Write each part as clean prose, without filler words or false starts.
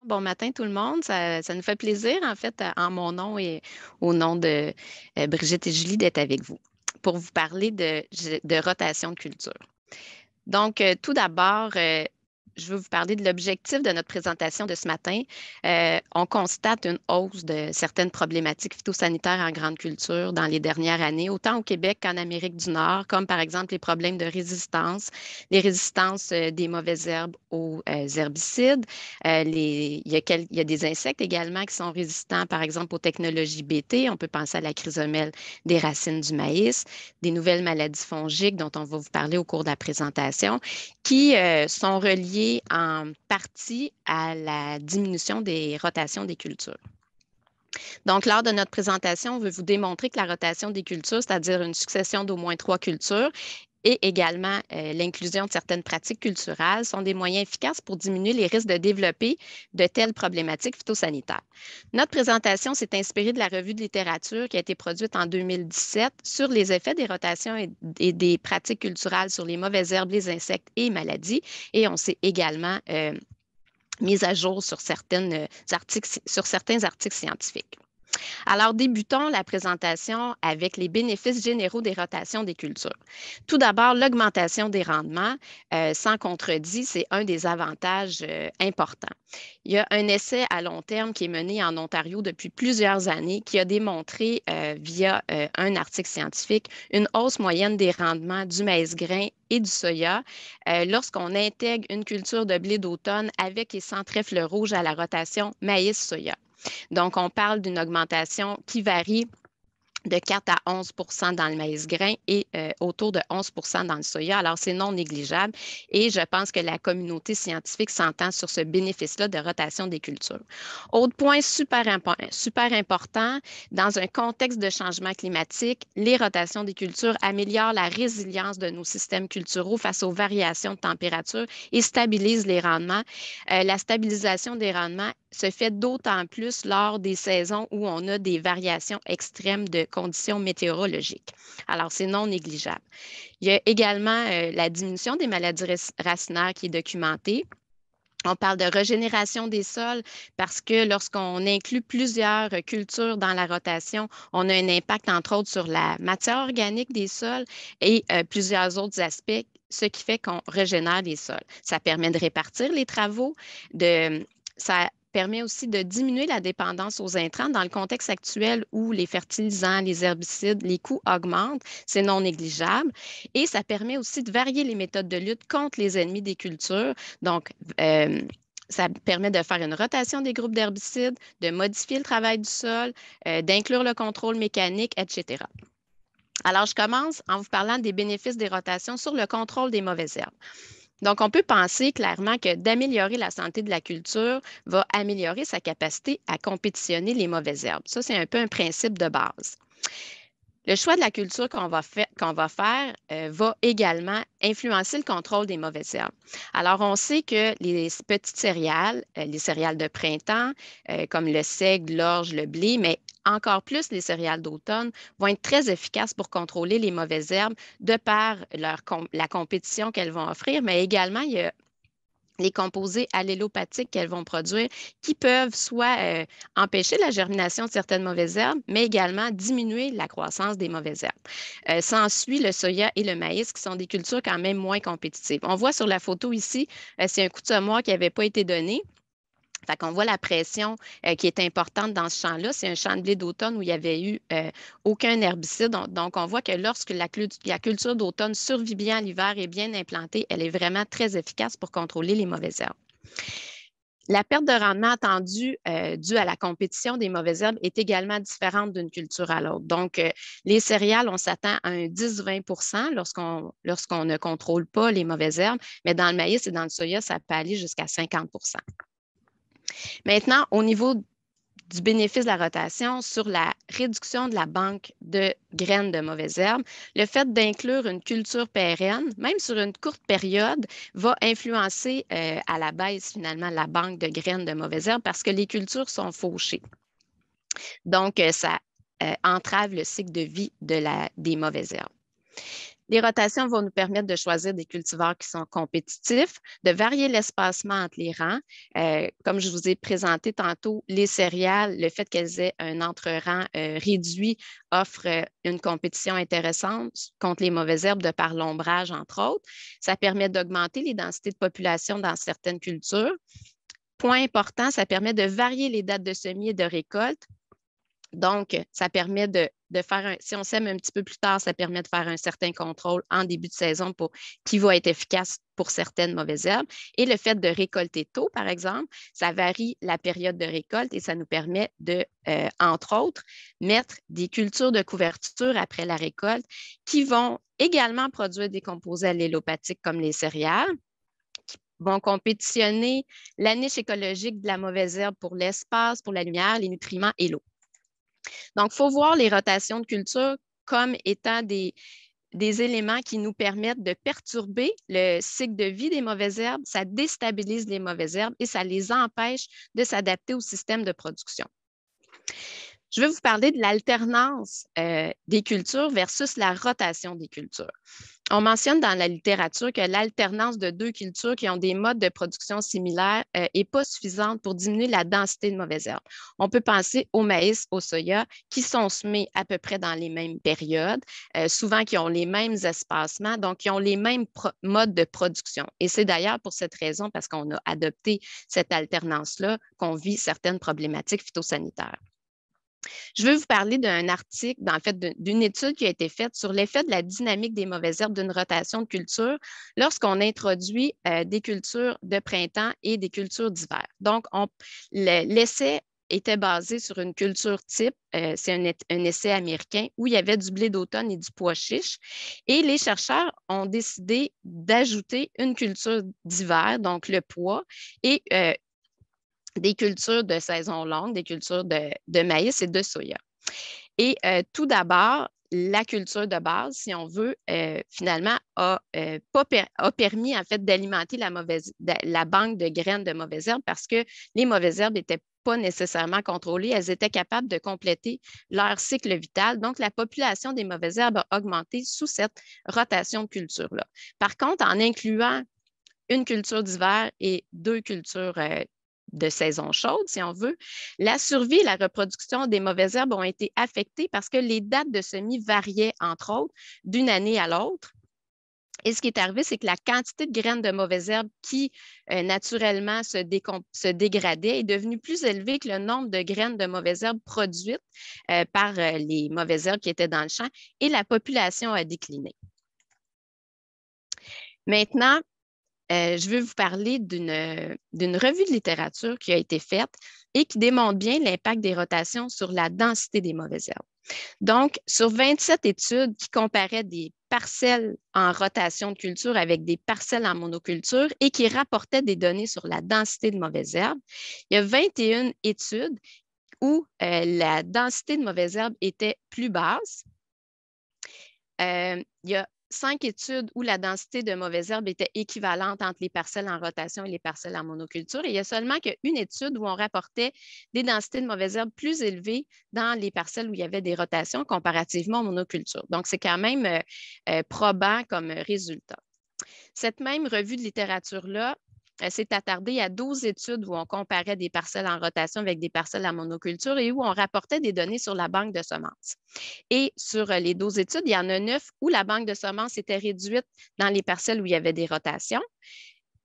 Bon matin tout le monde. Ça nous fait plaisir, en fait, en mon nom et au nom de Brigitte et Julie, d'être avec vous pour vous parler de rotation de culture. Donc, tout d'abord, je veux vous parler de l'objectif de notre présentation de ce matin. On constate une hausse de certaines problématiques phytosanitaires en grande culture dans les dernières années, autant au Québec qu'en Amérique du Nord, comme par exemple les problèmes de résistance, les résistances des mauvaises herbes aux herbicides. Il y a des insectes également qui sont résistants, par exemple, aux technologies BT. On peut penser à la chrysomèle des racines du maïs, des nouvelles maladies fongiques dont on va vous parler au cours de la présentation, qui sont reliées en partie à la diminution des rotations des cultures. Donc, lors de notre présentation, on veut vous démontrer que la rotation des cultures, c'est-à-dire une succession d'au moins 3 cultures, et également l'inclusion de certaines pratiques culturelles sont des moyens efficaces pour diminuer les risques de développer de telles problématiques phytosanitaires. Notre présentation s'est inspirée de la revue de littérature qui a été produite en 2017 sur les effets des rotations et des pratiques culturelles sur les mauvaises herbes, les insectes et maladies. Et on s'est également mis à jour sur certains articles scientifiques. Alors, débutons la présentation avec les bénéfices généraux des rotations des cultures. Tout d'abord, l'augmentation des rendements, sans contredit, c'est un des avantages importants. Il y a un essai à long terme qui est mené en Ontario depuis plusieurs années qui a démontré, via un article scientifique, une hausse moyenne des rendements du maïs grain et du soya lorsqu'on intègre une culture de blé d'automne avec et sans trèfle rouge à la rotation maïs-soya. Donc, on parle d'une augmentation qui varie de 4 à 11 dans le maïs grain et autour de 11 dans le soya. Alors, c'est non négligeable et je pense que la communauté scientifique s'entend sur ce bénéfice-là de rotation des cultures. Autre point super important, dans un contexte de changement climatique, les rotations des cultures améliorent la résilience de nos systèmes culturaux face aux variations de température et stabilisent les rendements. La stabilisation des rendements se fait d'autant plus lors des saisons où on a des variations extrêmes de conditions météorologiques. Alors, c'est non négligeable. Il y a également la diminution des maladies racinaires qui est documentée. On parle de régénération des sols parce que lorsqu'on inclut plusieurs cultures dans la rotation, on a un impact, entre autres, sur la matière organique des sols et plusieurs autres aspects, ce qui fait qu'on régénère les sols. Ça permet de répartir les travaux, ça permet aussi de diminuer la dépendance aux intrants dans le contexte actuel où les fertilisants, les herbicides, les coûts augmentent. C'est non négligeable. Et ça permet aussi de varier les méthodes de lutte contre les ennemis des cultures. Donc, ça permet de faire une rotation des groupes d'herbicides, de modifier le travail du sol, d'inclure le contrôle mécanique, etc. Alors, je commence en vous parlant des bénéfices des rotations sur le contrôle des mauvaises herbes. Donc, on peut penser clairement que d'améliorer la santé de la culture va améliorer sa capacité à compétitionner les mauvaises herbes. Ça, c'est un peu un principe de base. Le choix de la culture qu'on va faire va également influencer le contrôle des mauvaises herbes. Alors, on sait que les petites céréales, les céréales de printemps, comme le seigle, l'orge, le blé, mais encore plus les céréales d'automne, vont être très efficaces pour contrôler les mauvaises herbes de par la compétition qu'elles vont offrir, mais également, il y a les composés allélopathiques qu'elles vont produire qui peuvent soit empêcher la germination de certaines mauvaises herbes, mais également diminuer la croissance des mauvaises herbes. S'ensuit le soya et le maïs qui sont des cultures quand même moins compétitives. On voit sur la photo ici, c'est un coup de semoir qui n'avait pas été donné. Fait qu'on voit la pression qui est importante dans ce champ-là. C'est un champ de blé d'automne où il n'y avait eu aucun herbicide. Donc, on voit que lorsque la culture d'automne survit bien l'hiver et bien implantée, elle est vraiment très efficace pour contrôler les mauvaises herbes. La perte de rendement attendue due à la compétition des mauvaises herbes est également différente d'une culture à l'autre. Donc, les céréales, on s'attend à un 10-20 lorsqu'on ne contrôle pas les mauvaises herbes, mais dans le maïs et dans le soya, ça peut aller jusqu'à 50. Maintenant, au niveau du bénéfice de la rotation sur la réduction de la banque de graines de mauvaises herbes, le fait d'inclure une culture pérenne, même sur une courte période, va influencer à la baisse finalement la banque de graines de mauvaises herbes parce que les cultures sont fauchées. Donc, ça entrave le cycle de vie des mauvaises herbes. Les rotations vont nous permettre de choisir des cultivars qui sont compétitifs, de varier l'espacement entre les rangs. Comme je vous ai présenté tantôt, les céréales, le fait qu'elles aient un entre-rang réduit offre une compétition intéressante contre les mauvaises herbes de par l'ombrage, entre autres. Ça permet d'augmenter les densités de population dans certaines cultures. Point important, ça permet de varier les dates de semis et de récolte. Donc, ça permet de faire si on sème un petit peu plus tard, ça permet de faire un certain contrôle en début de saison qui va être efficace pour certaines mauvaises herbes. Et le fait de récolter tôt, par exemple, ça varie la période de récolte et ça nous permet de, entre autres, mettre des cultures de couverture après la récolte qui vont également produire des composés allélopathiques comme les céréales, vont compétitionner la niche écologique de la mauvaise herbe pour l'espace, pour la lumière, les nutriments et l'eau. Donc, il faut voir les rotations de culture comme étant des éléments qui nous permettent de perturber le cycle de vie des mauvaises herbes, ça déstabilise les mauvaises herbes et ça les empêche de s'adapter au système de production. Je vais vous parler de l'alternance des cultures versus la rotation des cultures. On mentionne dans la littérature que l'alternance de deux cultures qui ont des modes de production similaires n'est pas suffisante pour diminuer la densité de mauvaises herbes. On peut penser au maïs, au soya, qui sont semés à peu près dans les mêmes périodes, souvent qui ont les mêmes espacements, donc qui ont les mêmes modes de production. Et c'est d'ailleurs pour cette raison, parce qu'on a adopté cette alternance-là, qu'on vit certaines problématiques phytosanitaires. Je veux vous parler d'un article, en fait, d'une étude qui a été faite sur l'effet de la dynamique des mauvaises herbes d'une rotation de culture lorsqu'on introduit des cultures de printemps et des cultures d'hiver. Donc, l'essai était basé sur une culture type, c'est un essai américain où il y avait du blé d'automne et du pois chiche. Et les chercheurs ont décidé d'ajouter une culture d'hiver, donc le pois, et des cultures de saison longue, des cultures de maïs et de soya. Et tout d'abord, la culture de base, si on veut, finalement, a permis en fait d'alimenter la banque de graines de mauvaises herbes parce que les mauvaises herbes n'étaient pas nécessairement contrôlées, elles étaient capables de compléter leur cycle vital. Donc, la population des mauvaises herbes a augmenté sous cette rotation de culture-là. Par contre, en incluant une culture d'hiver et deux cultures de saison chaude, si on veut, la survie et la reproduction des mauvaises herbes ont été affectées parce que les dates de semis variaient, entre autres, d'une année à l'autre. Et ce qui est arrivé, c'est que la quantité de graines de mauvaises herbes qui, naturellement, se dégradait est devenue plus élevée que le nombre de graines de mauvaises herbes produites par les mauvaises herbes qui étaient dans le champ et la population a décliné. Maintenant, je veux vous parler d'une revue de littérature qui a été faite et qui démontre bien l'impact des rotations sur la densité des mauvaises herbes. Donc, sur 27 études qui comparaient des parcelles en rotation de culture avec des parcelles en monoculture et qui rapportaient des données sur la densité de mauvaises herbes, il y a 21 études où la densité de mauvaises herbes était plus basse. Il y a 5 études où la densité de mauvaises herbes était équivalente entre les parcelles en rotation et les parcelles en monoculture. Et il y a seulement qu'une étude où on rapportait des densités de mauvaises herbes plus élevées dans les parcelles où il y avait des rotations comparativement aux monocultures. Donc, c'est quand même probant comme résultat. Cette même revue de littérature-là s'est attardée à 12 études où on comparait des parcelles en rotation avec des parcelles en monoculture et où on rapportait des données sur la banque de semences. Et sur les 12 études, il y en a 9 où la banque de semences était réduite dans les parcelles où il y avait des rotations.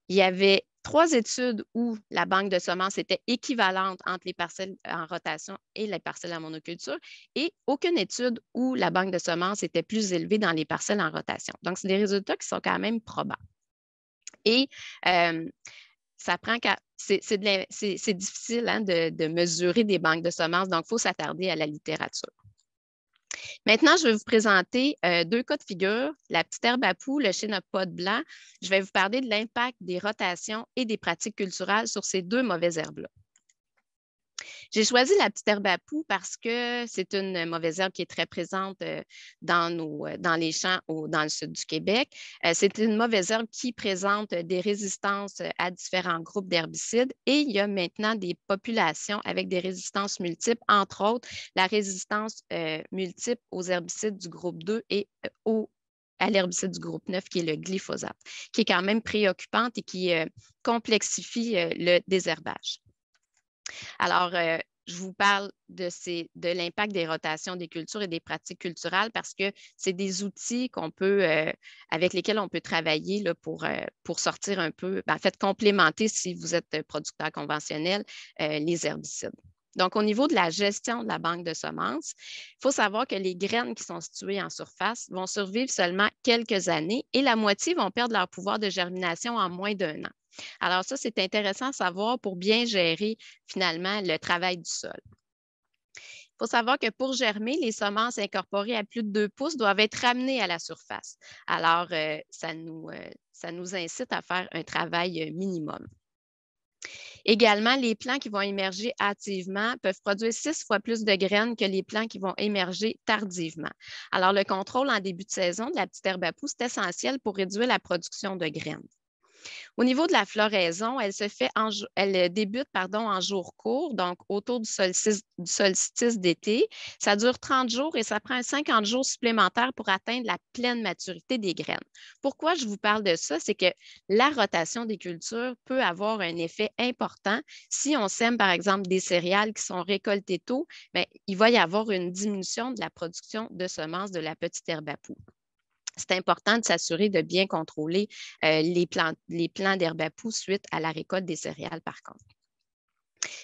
Il y avait 3 études où la banque de semences était équivalente entre les parcelles en rotation et les parcelles en monoculture et aucune étude où la banque de semences était plus élevée dans les parcelles en rotation. Donc, c'est des résultats qui sont quand même probables. Et ça prend c'est difficile hein, de mesurer des banques de semences, donc il faut s'attarder à la littérature. Maintenant, je vais vous présenter deux cas de figure, la petite herbe à poux, le chénopode blanc. Je vais vous parler de l'impact des rotations et des pratiques culturelles sur ces deux mauvaises herbes-là. J'ai choisi la petite herbe à poux parce que c'est une mauvaise herbe qui est très présente dans les champs dans le sud du Québec. C'est une mauvaise herbe qui présente des résistances à différents groupes d'herbicides et il y a maintenant des populations avec des résistances multiples, entre autres la résistance multiple aux herbicides du groupe 2 et aux à l'herbicide du groupe 9, qui est le glyphosate, qui est quand même préoccupante et qui complexifie le désherbage. Alors, je vous parle de l'impact des rotations des cultures et des pratiques culturales parce que c'est des outils avec lesquels on peut travailler là, pour sortir un peu, en fait, complémenter, si vous êtes producteur conventionnel, les herbicides. Donc, au niveau de la gestion de la banque de semences, il faut savoir que les graines qui sont situées en surface vont survivre seulement quelques années et la moitié vont perdre leur pouvoir de germination en moins d'1 an. Alors ça, c'est intéressant à savoir pour bien gérer finalement le travail du sol. Il faut savoir que pour germer, les semences incorporées à plus de 2 pouces doivent être ramenées à la surface. Alors, ça nous incite à faire un travail minimum. Également, les plants qui vont émerger hâtivement peuvent produire 6 fois plus de graines que les plants qui vont émerger tardivement. Alors, le contrôle en début de saison de la petite herbe à poux, c'est essentiel pour réduire la production de graines. Au niveau de la floraison, elle débute en jours courts, donc autour du solstice d'été. Ça dure 30 jours et ça prend 50 jours supplémentaires pour atteindre la pleine maturité des graines. Pourquoi je vous parle de ça? C'est que la rotation des cultures peut avoir un effet important. Si on sème, par exemple, des céréales qui sont récoltées tôt, bien, il va y avoir une diminution de la production de semences de la petite herbe à poux. C'est important de s'assurer de bien contrôler les plants d'herbe à poux suite à la récolte des céréales, par contre.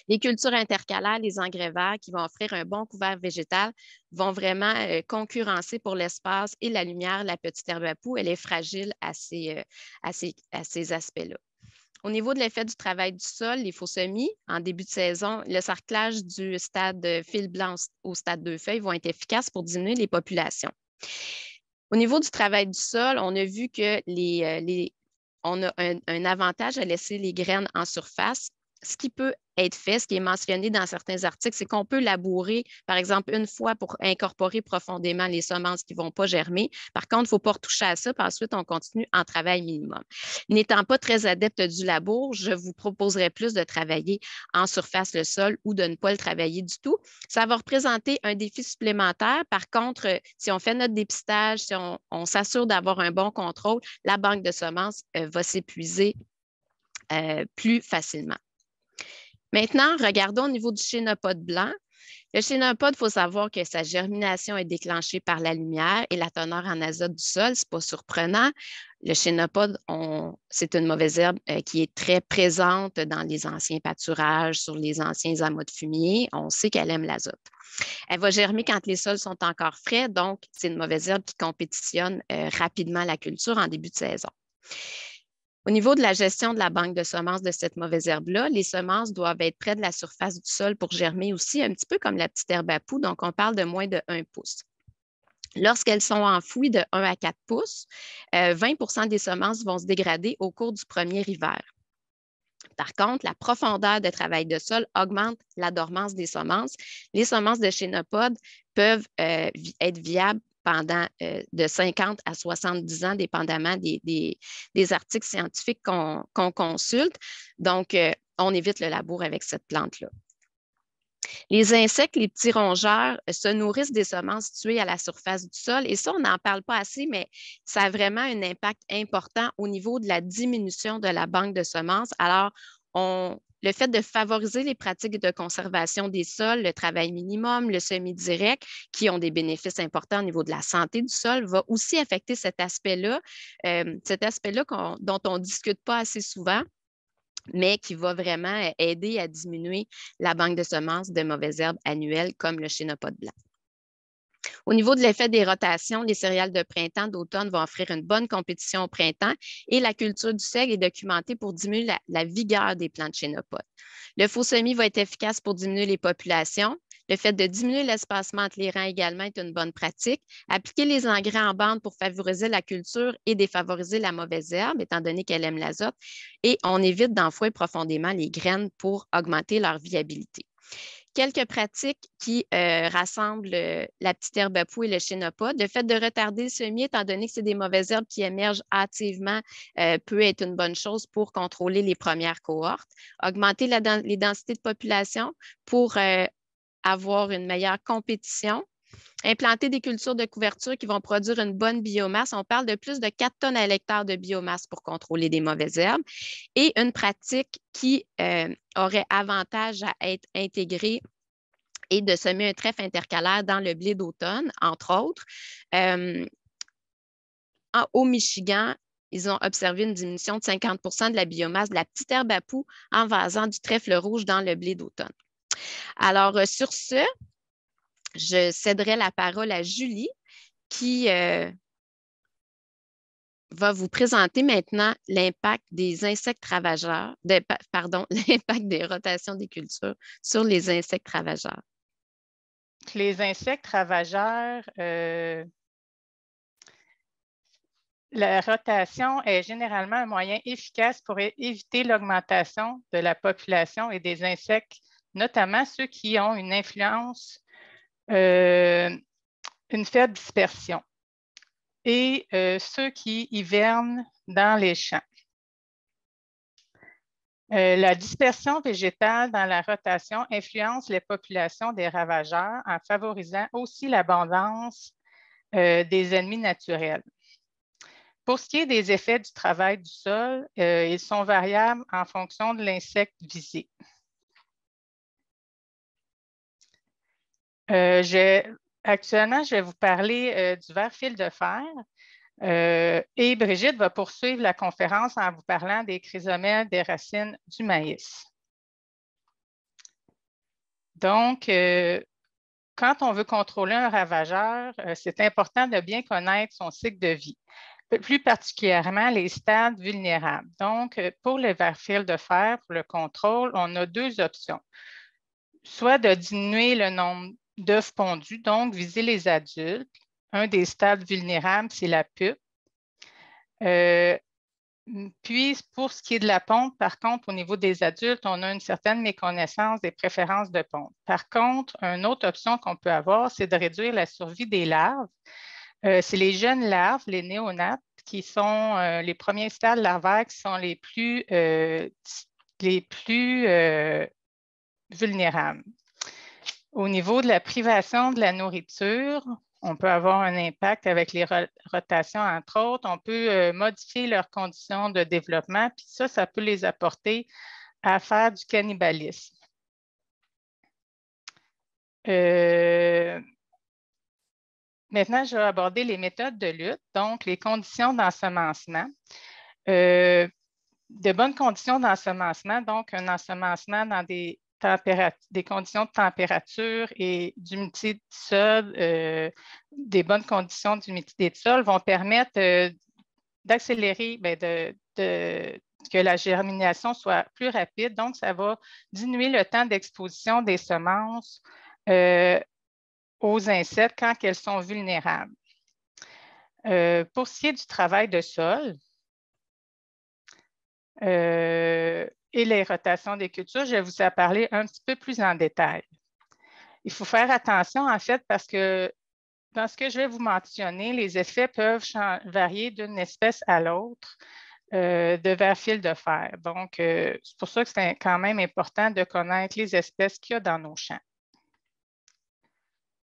Les cultures intercalaires, les engrais verts qui vont offrir un bon couvert végétal vont vraiment concurrencer pour l'espace et la lumière la petite herbe à poux. Elle est fragile à ces aspects-là. Au niveau de l'effet du travail du sol, les faux semis, en début de saison, le sarclage du stade fil blanc au stade 2 feuilles vont être efficaces pour diminuer les populations. Au niveau du travail du sol, on a vu que on a un avantage à laisser les graines en surface. Ce qui peut être fait, ce qui est mentionné dans certains articles, c'est qu'on peut labourer, par exemple, une fois pour incorporer profondément les semences qui ne vont pas germer. Par contre, il ne faut pas retoucher à ça, puis ensuite, on continue en travail minimum. N'étant pas très adepte du labour, je vous proposerais plus de travailler en surface le sol ou de ne pas le travailler du tout. Ça va représenter un défi supplémentaire. Par contre, si on fait notre dépistage, si on s'assure d'avoir un bon contrôle, la banque de semences va s'épuiser plus facilement. Maintenant, regardons au niveau du chénopode blanc. Le chénopode, il faut savoir que sa germination est déclenchée par la lumière et la teneur en azote du sol. Ce n'est pas surprenant. Le chénopode, c'est une mauvaise herbe qui est très présente dans les anciens pâturages, sur les anciens amas de fumier. On sait qu'elle aime l'azote. Elle va germer quand les sols sont encore frais, donc c'est une mauvaise herbe qui compétitionne rapidement la culture en début de saison. Au niveau de la gestion de la banque de semences de cette mauvaise herbe-là, les semences doivent être près de la surface du sol pour germer aussi, un petit peu comme la petite herbe à poux, donc on parle de moins de 1 pouce. Lorsqu'elles sont enfouies de 1 à 4 pouces, 20 des semences vont se dégrader au cours du premier hiver. Par contre, la profondeur de travail de sol augmente la dormance des semences. Les semences de chénopode peuvent être viables pendant de 50 à 70 ans, dépendamment des articles scientifiques qu'on consulte. Donc, on évite le labour avec cette plante-là. Les insectes, les petits rongeurs, se nourrissent des semences situées à la surface du sol. Et ça, on n'en parle pas assez, mais ça a vraiment un impact important au niveau de la diminution de la banque de semences. Alors, le fait de favoriser les pratiques de conservation des sols, le travail minimum, le semi-direct, qui ont des bénéfices importants au niveau de la santé du sol, va aussi affecter cet aspect-là dont on ne discute pas assez souvent, mais qui va vraiment aider à diminuer la banque de semences de mauvaises herbes annuelles comme le chénopode blanc. Au niveau de l'effet des rotations, les céréales de printemps, d'automne vont offrir une bonne compétition au printemps et la culture du seigle est documentée pour diminuer la vigueur des plants de chénopode. Le faux semis va être efficace pour diminuer les populations. Le fait de diminuer l'espacement entre les rangs également est une bonne pratique. Appliquer les engrais en bande pour favoriser la culture et défavoriser la mauvaise herbe, étant donné qu'elle aime l'azote. Et on évite d'enfouir profondément les graines pour augmenter leur viabilité. Quelques pratiques qui rassemblent la petite herbe à poux et le chénopode. Le fait de retarder le semis, étant donné que c'est des mauvaises herbes qui émergent hâtivement, peut être une bonne chose pour contrôler les premières cohortes. Augmenter les densités de population pour avoir une meilleure compétition. implanter des cultures de couverture qui vont produire une bonne biomasse. On parle de plus de 4 tonnes à l'hectare de biomasse pour contrôler des mauvaises herbes et une pratique qui aurait avantage à être intégrée et de semer un trèfle intercalaire dans le blé d'automne, entre autres. Au Michigan, ils ont observé une diminution de 50 de la biomasse de la petite herbe à poux en vasant du trèfle rouge dans le blé d'automne. Alors, sur ce, je céderai la parole à Julie qui va vous présenter maintenant l'impact des insectes ravageurs, l'impact des rotations des cultures sur les insectes ravageurs. Les insectes ravageurs, la rotation est généralement un moyen efficace pour éviter l'augmentation de la population et des insectes, notamment ceux qui ont une influence, une faible dispersion, et ceux qui hivernent dans les champs. La dispersion végétale dans la rotation influence les populations des ravageurs en favorisant aussi l'abondance des ennemis naturels. Pour ce qui est des effets du travail du sol, ils sont variables en fonction de l'insecte visé. Actuellement, je vais vous parler du ver-fil de fer. Et Brigitte va poursuivre la conférence en vous parlant des chrysomèles des racines du maïs. Donc, quand on veut contrôler un ravageur, c'est important de bien connaître son cycle de vie, plus particulièrement les stades vulnérables. Donc, pour le ver-fil de fer, pour le contrôle, on a deux options. Soit de diminuer le nombre d'œufs pondus, donc viser les adultes. Un des stades vulnérables, c'est la pupe. Puis, pour ce qui est de la ponte, par contre, au niveau des adultes, on a une certaine méconnaissance des préférences de ponte. Par contre, une autre option qu'on peut avoir, c'est de réduire la survie des larves. C'est les jeunes larves, les néonates, qui sont les premiers stades larvaires qui sont les plus vulnérables. Au niveau de la privation de la nourriture, on peut avoir un impact avec les rotations, entre autres. On peut modifier leurs conditions de développement, puis ça peut les apporter à faire du cannibalisme. Maintenant, je vais aborder les méthodes de lutte, donc les conditions d'ensemencement. De bonnes conditions d'ensemencement, donc un ensemencement dans des conditions de température et d'humidité du sol, des bonnes conditions d'humidité du sol vont permettre d'accélérer, que la germination soit plus rapide. Donc, ça va diminuer le temps d'exposition des semences aux insectes quand elles sont vulnérables. Pour ce qui est du travail de sol, et les rotations des cultures, je vais vous en parler un petit peu plus en détail. Il faut faire attention, en fait, parce que dans ce que je vais vous mentionner, les effets peuvent varier d'une espèce à l'autre de ver-fil de fer. Donc, c'est pour ça que c'est quand même important de connaître les espèces qu'il y a dans nos champs.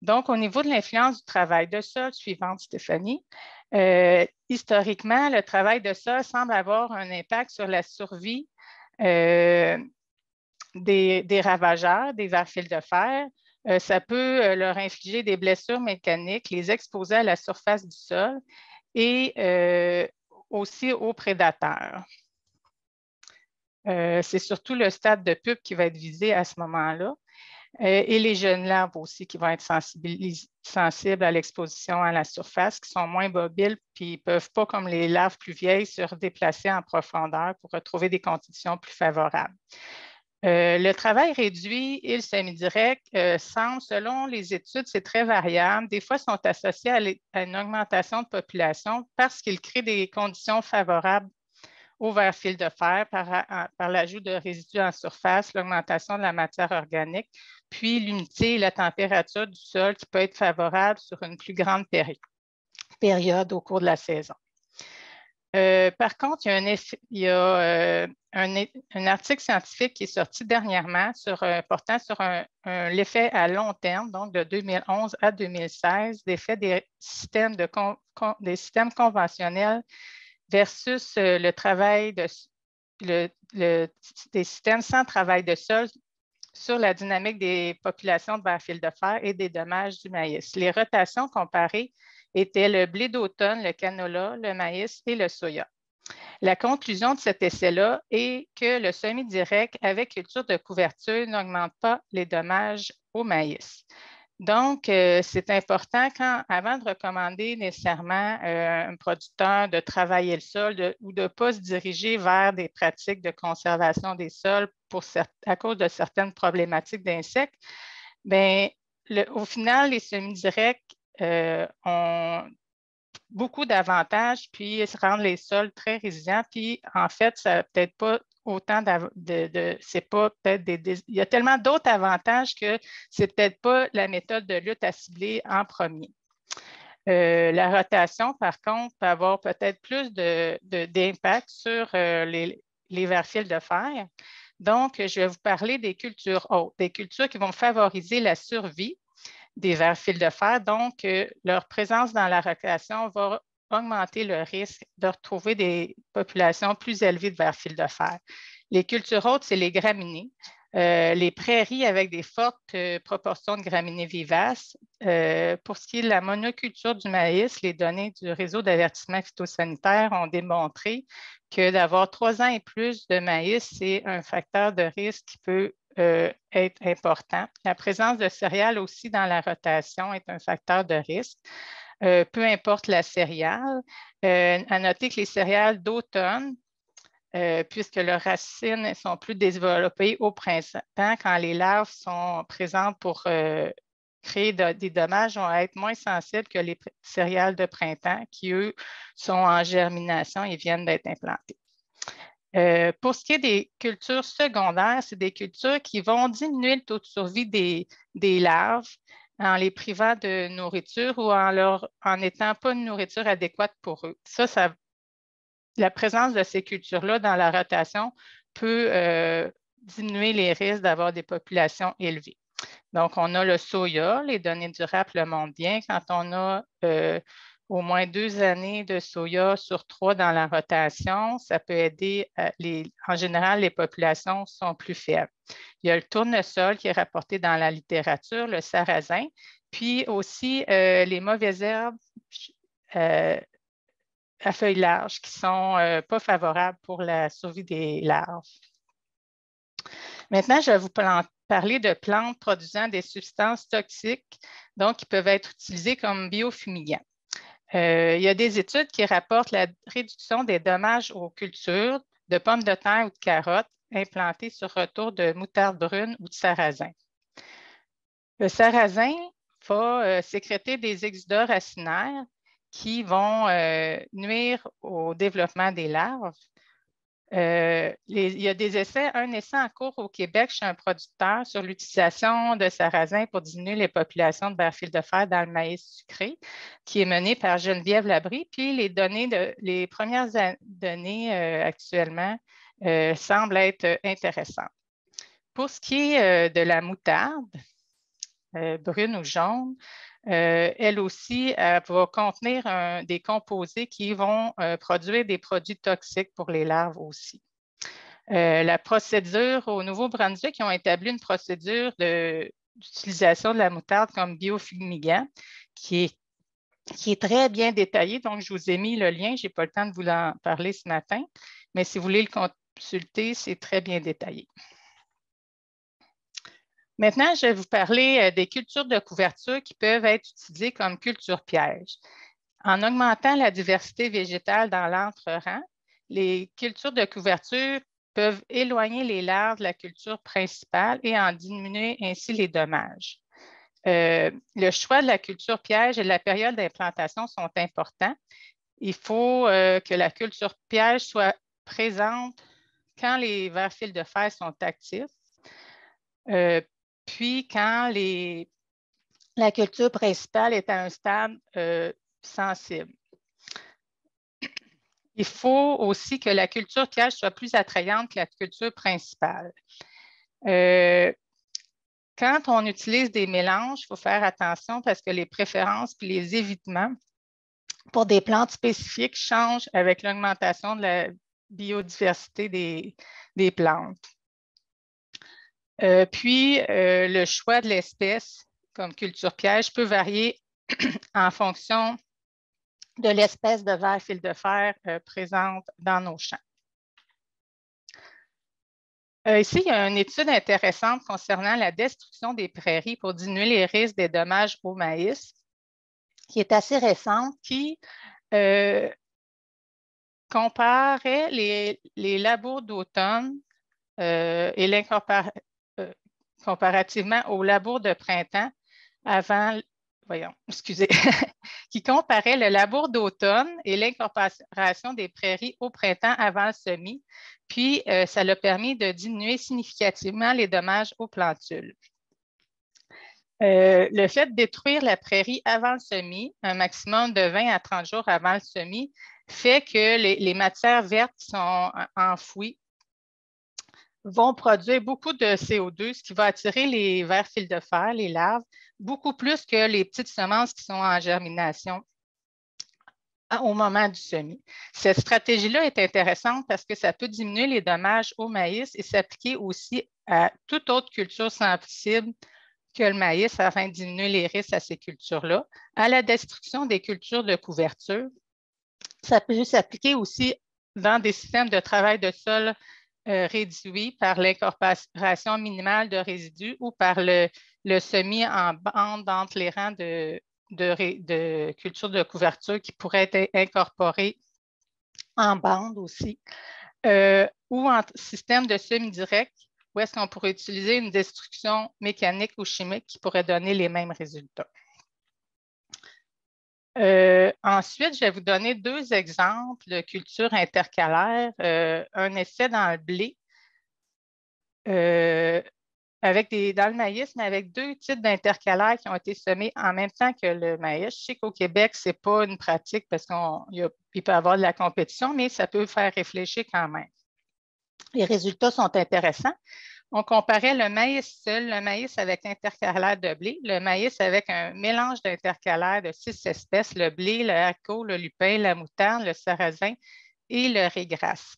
Donc, au niveau de l'influence du travail de sol, suivante Stéphanie, historiquement, le travail de sol semble avoir un impact sur la survie des ravageurs, des vers-fils de fer. Ça peut leur infliger des blessures mécaniques, les exposer à la surface du sol et aussi aux prédateurs. C'est surtout le stade de pupe qui va être visé à ce moment-là. Et les jeunes larves aussi qui vont être sensibles à l'exposition à la surface, qui sont moins mobiles, puis ne peuvent pas, comme les larves plus vieilles, se redéplacer en profondeur pour retrouver des conditions plus favorables. Le travail réduit et le semi-direct semble, selon les études, c'est très variable. Des fois, sont associés à une augmentation de population parce qu'ils créent des conditions favorables au ver-fil de fer par l'ajout de résidus en surface, l'augmentation de la matière organique, puis l'humidité et la température du sol qui peut être favorable sur une plus grande période au cours de la saison. Par contre, il y a un article scientifique qui est sorti dernièrement portant sur l'effet à long terme, donc de 2011 à 2016, l'effet des systèmes, des systèmes conventionnels versus le travail des systèmes sans travail de sol sur la dynamique des populations de vers-fil de fer et des dommages du maïs. Les rotations comparées étaient le blé d'automne, le canola, le maïs et le soya. La conclusion de cet essai-là est que le semi-direct avec culture de couverture n'augmente pas les dommages au maïs. Donc, c'est important avant de recommander nécessairement un producteur de travailler le sol ou de ne pas se diriger vers des pratiques de conservation des sols à cause de certaines problématiques d'insectes, bien, au final, les semi-directs ont beaucoup d'avantages, puis rendent les sols très résilients. Puis, en fait, ça n'a peut-être pas autant c'est pas peut-être il y a tellement d'autres avantages que c'est peut-être pas la méthode de lutte à cibler en premier. La rotation, par contre, peut avoir peut-être plus d'impact sur les vers-fils de fer. Donc, je vais vous parler des cultures hautes, des cultures qui vont favoriser la survie des vers-fils de fer. Donc, leur présence dans la rotation va augmenter le risque de retrouver des populations plus élevées de vers-fils de fer. Les cultures hautes, c'est les graminées. Les prairies avec des fortes proportions de graminées vivaces. Pour ce qui est de la monoculture du maïs, les données du réseau d'avertissement phytosanitaire ont démontré que d'avoir 3 ans et plus de maïs, c'est un facteur de risque qui peut être important. La présence de céréales aussi dans la rotation est un facteur de risque. Peu importe la céréale. À noter que les céréales d'automne, puisque leurs racines sont plus développées au printemps, quand les larves sont présentes pour créer des dommages, vont être moins sensibles que les céréales de printemps qui, eux, sont en germination et viennent d'être implantées. Pour ce qui est des cultures secondaires, c'est des cultures qui vont diminuer le taux de survie des larves en les privant de nourriture ou en n'étant pas une nourriture adéquate pour eux. La présence de ces cultures-là dans la rotation peut diminuer les risques d'avoir des populations élevées. Donc, on a le soya, les données du RAP le montrent bien. Quand on a au moins 2 années de soya sur 3 dans la rotation, ça peut aider. En général, les populations sont plus faibles. Il y a le tournesol qui est rapporté dans la littérature, le sarrasin, puis aussi les mauvaises herbes à feuilles larges qui ne sont pas favorables pour la survie des larves. Maintenant, je vais vous parler de plantes produisant des substances toxiques, donc qui peuvent être utilisées comme biofumigants. Il y a des études qui rapportent la réduction des dommages aux cultures de pommes de terre ou de carottes implantées sur retour de moutarde brune ou de sarrasin. Le sarrasin va sécréter des exudats racinaires qui vont nuire au développement des larves. Il y a un essai en cours au Québec chez un producteur sur l'utilisation de sarrasin pour diminuer les populations de vers-fils de fer dans le maïs sucré, qui est mené par Geneviève Labrie. Puis les premières données actuellement semblent être intéressantes. Pour ce qui est de la moutarde, brune ou jaune, elle aussi va contenir des composés qui vont produire des produits toxiques pour les larves aussi. La procédure au Nouveau-Brunswick, ils ont établi une procédure d'utilisation de la moutarde comme biofumigant qui est très bien détaillée. Donc, je vous ai mis le lien. Je n'ai pas le temps de vous en parler ce matin, mais si vous voulez le consulter, c'est très bien détaillé. Maintenant, je vais vous parler des cultures de couverture qui peuvent être utilisées comme culture piège. En augmentant la diversité végétale dans l'entre-rang, les cultures de couverture peuvent éloigner les larves de la culture principale et en diminuer ainsi les dommages. Le choix de la culture piège et la période d'implantation sont importants. Il faut que la culture piège soit présente quand les vers-fils de fer sont actifs. Puis, quand la culture principale est à un stade sensible. Il faut aussi que la culture piège soit plus attrayante que la culture principale. Quand on utilise des mélanges, il faut faire attention parce que les préférences et les évitements pour des plantes spécifiques changent avec l'augmentation de la biodiversité des plantes. Le choix de l'espèce comme culture piège peut varier en fonction de l'espèce de ver fil de fer présente dans nos champs. Ici, il y a une étude intéressante concernant la destruction des prairies pour diminuer les risques des dommages au maïs, qui est assez récente, qui comparait les labours d'automne et comparativement aux labours de printemps avant, qui comparait le labour d'automne et l'incorporation des prairies au printemps avant le semis, puis ça l'a permis de diminuer significativement les dommages aux plantules. Le fait de détruire la prairie avant le semis, un maximum de 20 à 30 jours avant le semis, fait que les matières vertes qui sont enfouies vont produire beaucoup de CO2, ce qui va attirer les vers fil de fer, les larves, beaucoup plus que les petites semences qui sont en germination au moment du semis. Cette stratégie-là est intéressante parce que ça peut diminuer les dommages au maïs et s'appliquer aussi à toute autre culture sensible que le maïs afin de diminuer les risques à ces cultures-là. À la destruction des cultures de couverture, ça peut s'appliquer aussi dans des systèmes de travail de sol réduits par l'incorporation minimale de résidus ou par le semis en bande entre les rangs de cultures de couverture qui pourraient être incorporées en bande aussi, ou en système de semi-direct, où est-ce qu'on pourrait utiliser une destruction mécanique ou chimique qui pourrait donner les mêmes résultats. Ensuite, je vais vous donner deux exemples de cultures intercalaires. Un essai dans le blé, dans le maïs, mais avec deux types d'intercalaires qui ont été semés en même temps que le maïs. Je sais qu'au Québec, ce n'est pas une pratique parce qu'il peut y avoir de la compétition, mais ça peut faire réfléchir quand même. Les résultats sont intéressants. On comparait le maïs seul, le maïs avec l'intercalaire de blé, le maïs avec un mélange d'intercalaires de 6 espèces, le blé, le haricot, le lupin, la moutarde, le sarrasin et le riz grasse.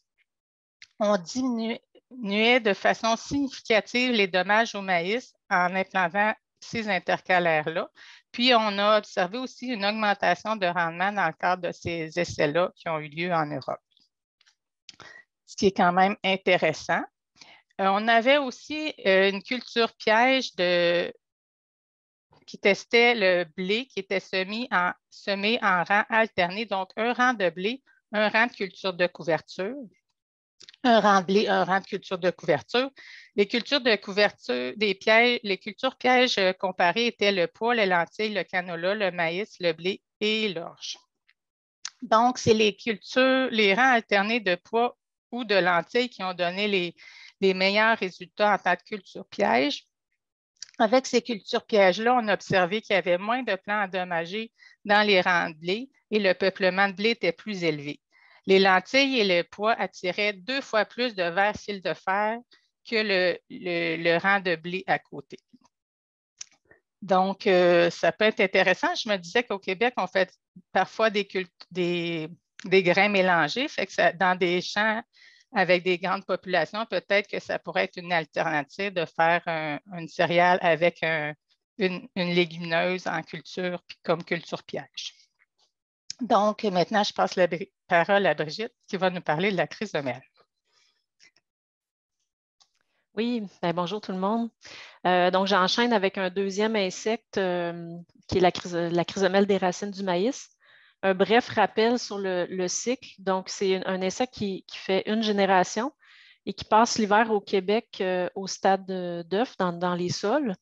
On diminuait de façon significative les dommages au maïs en implantant ces intercalaires-là. Puis, on a observé aussi une augmentation de rendement dans le cadre de ces essais-là qui ont eu lieu en Europe, ce qui est quand même intéressant. On avait aussi une culture piège qui testait le blé qui était semé en rang alterné, donc un rang de blé, un rang de culture de couverture, un rang de blé, un rang de culture de couverture. Les cultures de couverture, les cultures pièges comparées étaient le pois, les lentilles, le canola, le maïs, le blé et l'orge. Donc, c'est les rangs alternés de pois ou de lentilles qui ont donné les meilleurs résultats en tant que culture piège. Avec ces cultures pièges-là, on a observé qu'il y avait moins de plants endommagés dans les rangs de blé et le peuplement de blé était plus élevé. Les lentilles et le pois attiraient 2 fois plus de vers fil de fer que le rang de blé à côté. Donc, ça peut être intéressant. Je me disais qu'au Québec, on fait parfois des grains mélangés, fait que dans des champs avec des grandes populations, peut-être que ça pourrait être une alternative de faire une céréale avec une légumineuse en culture comme culture piège. Donc, maintenant, je passe la parole à Brigitte qui va nous parler de la chrysomèle. Oui, bonjour tout le monde. Donc, j'enchaîne avec un deuxième insecte qui est la chrysomèle des racines du maïs. Un bref rappel sur le cycle. Donc, c'est un insecte qui fait une génération et qui passe l'hiver au Québec au stade d'œuf dans les sols.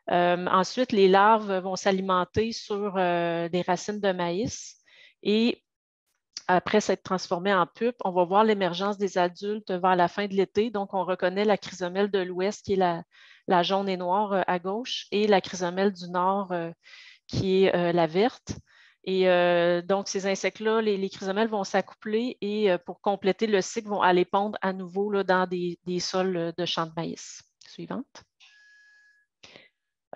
Ensuite, les larves vont s'alimenter sur des racines de maïs et après s'être transformées en pupe, on va voir l'émergence des adultes vers la fin de l'été. Donc, on reconnaît la chrysomèle de l'ouest qui est la jaune et noire à gauche et la chrysomèle du nord qui est la verte. Et donc, ces insectes-là, les chrysomèles vont s'accoupler et pour compléter le cycle, vont aller pondre à nouveau là, dans des sols de champs de maïs. Suivante.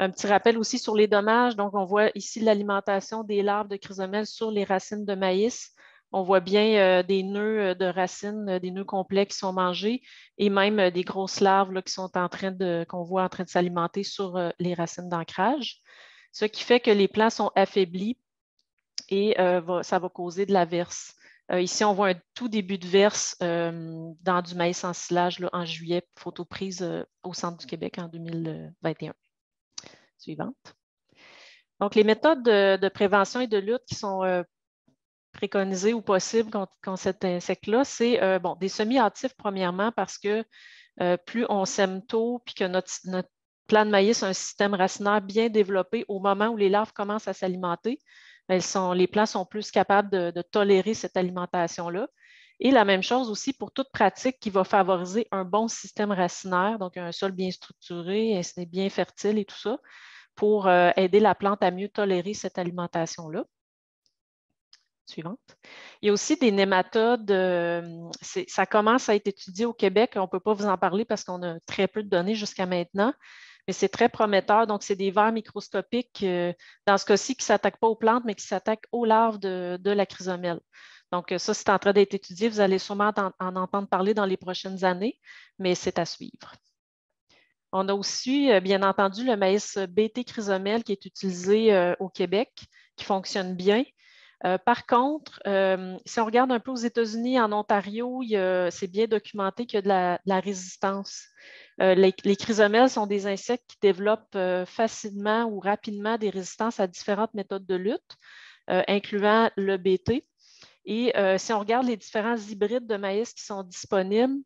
Un petit rappel aussi sur les dommages. Donc, on voit ici l'alimentation des larves de chrysomèles sur les racines de maïs. On voit bien des nœuds de racines, des nœuds complets qui sont mangés et même des grosses larves là, qui sont qu'on voit en train de s'alimenter sur les racines d'ancrage. Ce qui fait que les plants sont affaiblis et ça va causer de la verse. Ici, on voit un tout début de verse dans du maïs en silage là, en juillet, photo prise au Centre du Québec en 2021. Suivante. Donc, les méthodes de prévention et de lutte qui sont préconisées ou possibles contre cet insecte-là, c'est des semi-hâtifs, premièrement, parce que plus on sème tôt puis que notre plant de maïs a un système racinaire bien développé au moment où les larves commencent à s'alimenter, les plants sont plus capables de tolérer cette alimentation-là. Et la même chose aussi pour toute pratique qui va favoriser un bon système racinaire, donc un sol bien structuré, bien fertile et tout ça, pour aider la plante à mieux tolérer cette alimentation-là. Suivante. Il y a aussi des nématodes. Ça commence à être étudié au Québec. On ne peut pas vous en parler parce qu'on a très peu de données jusqu'à maintenant, mais c'est très prometteur. Donc, c'est des vers microscopiques, dans ce cas-ci, qui ne s'attaquent pas aux plantes, mais qui s'attaquent aux larves de la chrysomèle. Donc, ça, c'est en train d'être étudié. Vous allez sûrement en entendre parler dans les prochaines années, mais c'est à suivre. On a aussi, bien entendu, le maïs BT chrysomèle qui est utilisé au Québec, qui fonctionne bien. Par contre, si on regarde un peu aux États-Unis, en Ontario, c'est bien documenté qu'il y a de la résistance. Les chrysomèles sont des insectes qui développent facilement ou rapidement des résistances à différentes méthodes de lutte, incluant le BT. Et si on regarde les différents hybrides de maïs qui sont disponibles,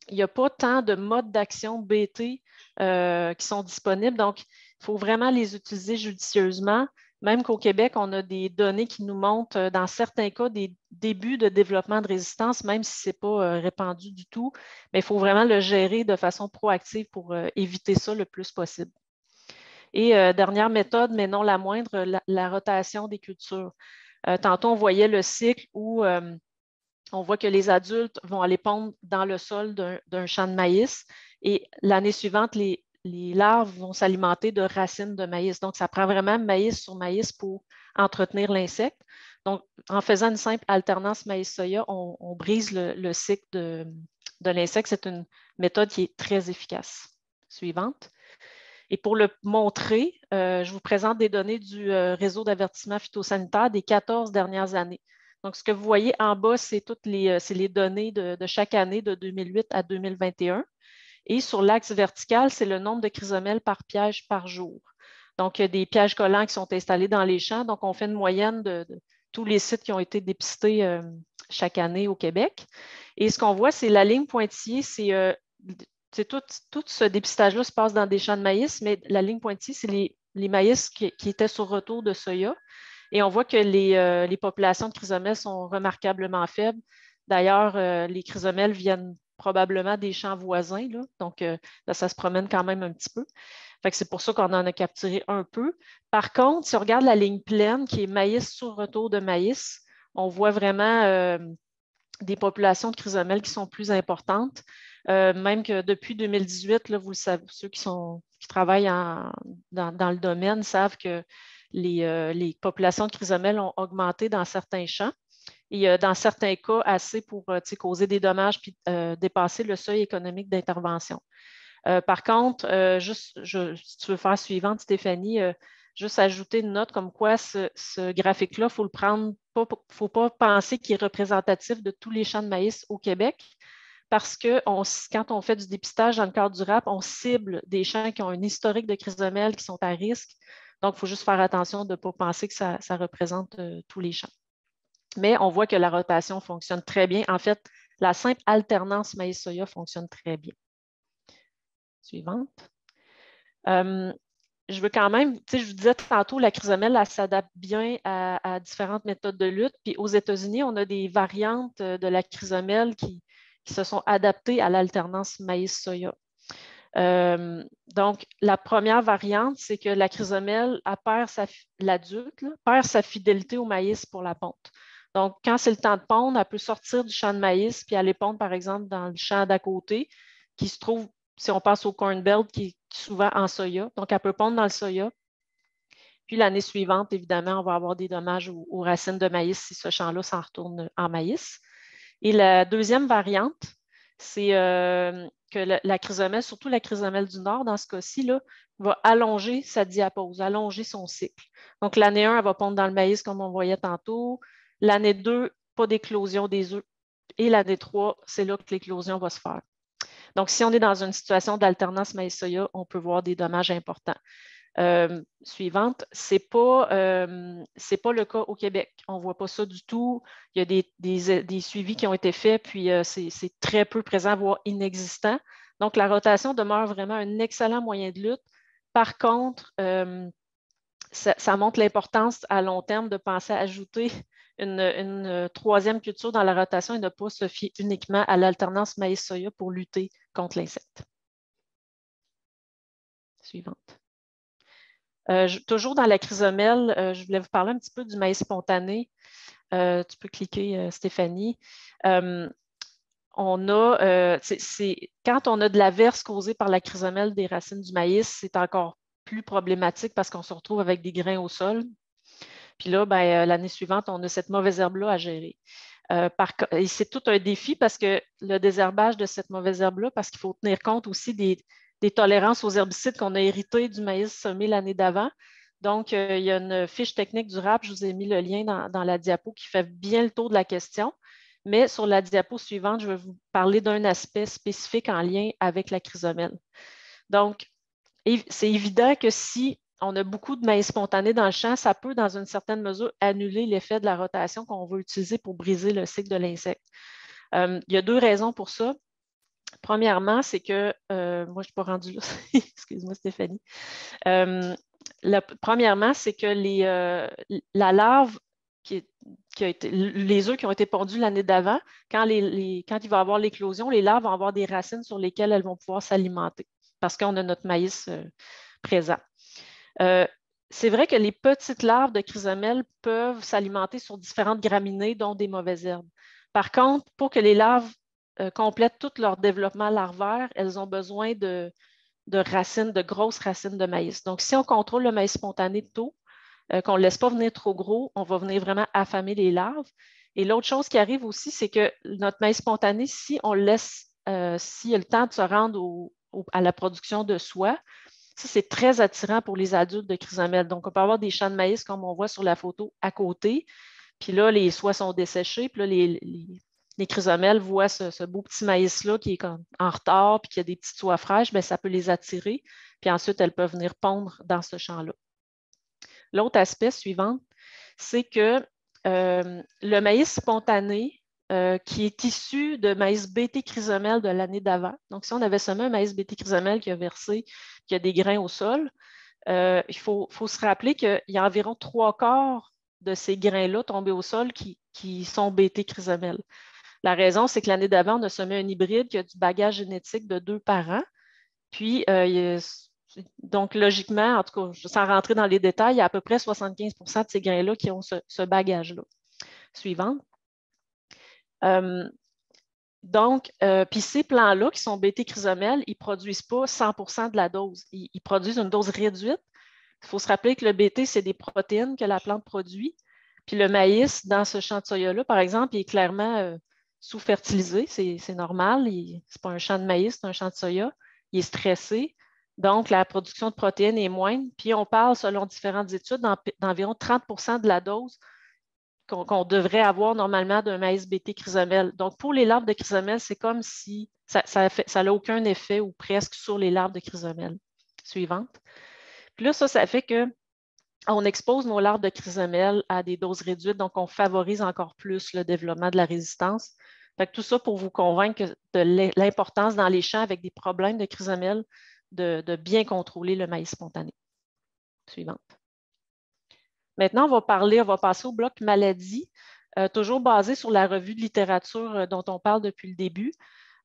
il n'y a pas tant de modes d'action BT qui sont disponibles. Donc, il faut vraiment les utiliser judicieusement. Même qu'au Québec, on a des données qui nous montrent, dans certains cas, des débuts de développement de résistance, même si ce n'est pas répandu du tout. Mais il faut vraiment le gérer de façon proactive pour éviter ça le plus possible. Et dernière méthode, mais non la moindre, la rotation des cultures. Tantôt, on voyait le cycle où on voit que les adultes vont aller pondre dans le sol d'un champ de maïs et l'année suivante, les larves vont s'alimenter de racines de maïs. Donc, ça prend vraiment maïs sur maïs pour entretenir l'insecte. Donc, en faisant une simple alternance maïs-soya, on brise le cycle de l'insecte. C'est une méthode qui est très efficace. Suivante. Et pour le montrer, je vous présente des données du réseau d'avertissement phytosanitaire des 14 dernières années. Donc, ce que vous voyez en bas, c'est les données de chaque année de 2008 à 2021. Et sur l'axe vertical, c'est le nombre de chrysomèles par piège par jour. Donc, il y a des pièges collants qui sont installés dans les champs. Donc, on fait une moyenne de tous les sites qui ont été dépistés chaque année au Québec. Et ce qu'on voit, c'est la ligne pointillée, tout ce dépistage-là se passe dans des champs de maïs, mais la ligne pointillée, c'est les maïs qui étaient sur retour de soya. Et on voit que les populations de chrysomèles sont remarquablement faibles. D'ailleurs, les chrysomèles viennent probablement des champs voisins, là. Donc, là, ça se promène quand même un petit peu. Fait que c'est pour ça qu'on en a capturé un peu. Par contre, si on regarde la ligne pleine, qui est maïs sur retour de maïs, on voit vraiment des populations de chrysomèles qui sont plus importantes. Même que depuis 2018, là, vous le savez, ceux qui travaillent dans le domaine savent que les populations de chrysomèles ont augmenté dans certains champs. Et dans certains cas, assez pour causer des dommages puis dépasser le seuil économique d'intervention. Par contre, si tu veux faire suivante, Stéphanie, juste ajouter une note comme quoi ce graphique-là, il faut le prendre, faut pas penser qu'il est représentatif de tous les champs de maïs au Québec, parce que quand on fait du dépistage dans le cadre du RAP, on cible des champs qui ont un historique de chrysomèles qui sont à risque. Donc, il faut juste faire attention de ne pas penser que ça représente tous les champs. Mais on voit que la rotation fonctionne très bien. En fait, la simple alternance maïs-soya fonctionne très bien. Suivante. Je veux quand même, je vous disais tantôt, la chrysomèle, elle s'adapte bien à différentes méthodes de lutte. Puis aux États-Unis, on a des variantes de la chrysomèle qui se sont adaptées à l'alternance maïs-soya. Donc, la première variante, c'est que la chrysomèle, l'adulte perd sa fidélité au maïs pour la ponte. Donc, quand c'est le temps de pondre, elle peut sortir du champ de maïs puis aller pondre, par exemple, dans le champ d'à côté, qui se trouve, si on passe au Corn Belt, qui est souvent en soya. Donc, elle peut pondre dans le soya. Puis l'année suivante, évidemment, on va avoir des dommages aux racines de maïs si ce champ-là s'en retourne en maïs. Et la deuxième variante, c'est que la chrysomèle, surtout la chrysomèle du Nord, dans ce cas-ci, va allonger sa diapause, allonger son cycle. Donc, l'année 1, elle va pondre dans le maïs, comme on voyait tantôt. L'année 2, pas d'éclosion des œufs. Et l'année 3, c'est là que l'éclosion va se faire. Donc, si on est dans une situation d'alternance maïs-soya, on peut voir des dommages importants. Suivante, ce n'est pas le cas au Québec. On ne voit pas ça du tout. Il y a des suivis qui ont été faits, puis c'est très peu présent, voire inexistant. Donc, la rotation demeure vraiment un excellent moyen de lutte. Par contre, ça montre l'importance à long terme de penser à ajouter une troisième culture dans la rotation et ne pas se fier uniquement à l'alternance maïs-soya pour lutter contre l'insecte. Suivante. Toujours dans la chrysomèle, je voulais vous parler un petit peu du maïs spontané. Tu peux cliquer, Stéphanie. Quand on a de l'averse causée par la chrysomèle des racines du maïs, c'est encore plus problématique parce qu'on se retrouve avec des grains au sol. Puis là, l'année suivante, on a cette mauvaise herbe-là à gérer. Et c'est tout un défi parce que le désherbage de cette mauvaise herbe-là, parce qu'il faut tenir compte aussi des tolérances aux herbicides qu'on a héritées du maïs semé l'année d'avant. Donc, il y a une fiche technique du RAP, je vous ai mis le lien dans la diapo qui fait bien le tour de la question. Mais sur la diapo suivante, je vais vous parler d'un aspect spécifique en lien avec la chrysomèle. Donc, c'est évident que si on a beaucoup de maïs spontané dans le champ, ça peut, dans une certaine mesure, annuler l'effet de la rotation qu'on veut utiliser pour briser le cycle de l'insecte. Il y a deux raisons pour ça. Premièrement, c'est que, moi, je ne suis pas rendue là, excuse-moi Stéphanie. Premièrement, c'est que la larve, les œufs qui ont été pondus l'année d'avant, quand il va y avoir l'éclosion, les larves vont avoir des racines sur lesquelles elles vont pouvoir s'alimenter parce qu'on a notre maïs présent. C'est vrai que les petites larves de chrysomèle peuvent s'alimenter sur différentes graminées, dont des mauvaises herbes. Par contre, pour que les larves complètent tout leur développement larvaire, elles ont besoin de racines, de grosses racines de maïs. Donc, si on contrôle le maïs spontané tôt, qu'on ne laisse pas venir trop gros, on va venir vraiment affamer les larves. Et l'autre chose qui arrive aussi, c'est que notre maïs spontané, si on le laisse, s'il y a le temps de se rendre à la production de soie, ça, c'est très attirant pour les adultes de chrysomèle. Donc, on peut avoir des champs de maïs comme on voit sur la photo à côté. Puis là, les soies sont desséchées. Puis là, les chrysomèles voient ce beau petit maïs-là qui est comme en retard puis qui a des petites soies fraîches, bien, ça peut les attirer. Puis ensuite, elles peuvent venir pondre dans ce champ-là. L'autre aspect suivant, c'est que le maïs spontané qui est issu de maïs BT chrysomèle de l'année d'avant. Donc, si on avait semé un maïs BT chrysomèle qui a versé, qui a des grains au sol, il faut se rappeler qu'il y a environ 3/4 de ces grains-là tombés au sol qui sont BT chrysomèle. La raison, c'est que l'année d'avant, on a semé un hybride qui a du bagage génétique de 2 parents. Puis, donc, logiquement, en tout cas, sans rentrer dans les détails, il y a à peu près 75 de ces grains-là qui ont ce bagage-là. Suivante. Donc, puis ces plants-là qui sont BT chrysomèle, ils ne produisent pas 100 de la dose. Ils produisent une dose réduite. Il faut se rappeler que le BT, c'est des protéines que la plante produit. Puis le maïs, dans ce champ de soya-là, par exemple, il est clairement sous-fertilisé. C'est normal. Ce n'est pas un champ de maïs, c'est un champ de soya. Il est stressé. Donc, la production de protéines est moindre. Puis on parle, selon différentes études, d'environ 30 de la dose qu'on devrait avoir normalement d'un maïs BT chrysomèle. Donc, pour les larves de chrysomèle, c'est comme si ça n'a aucun effet ou presque sur les larves de chrysomèle. Suivante. Puis là, ça fait qu'on expose nos larves de chrysomèle à des doses réduites, donc on favorise encore plus le développement de la résistance. Fait que tout ça pour vous convaincre de l'importance dans les champs avec des problèmes de chrysomèle de bien contrôler le maïs spontané. Suivante. Maintenant, on va passer au bloc maladie, toujours basé sur la revue de littérature dont on parle depuis le début.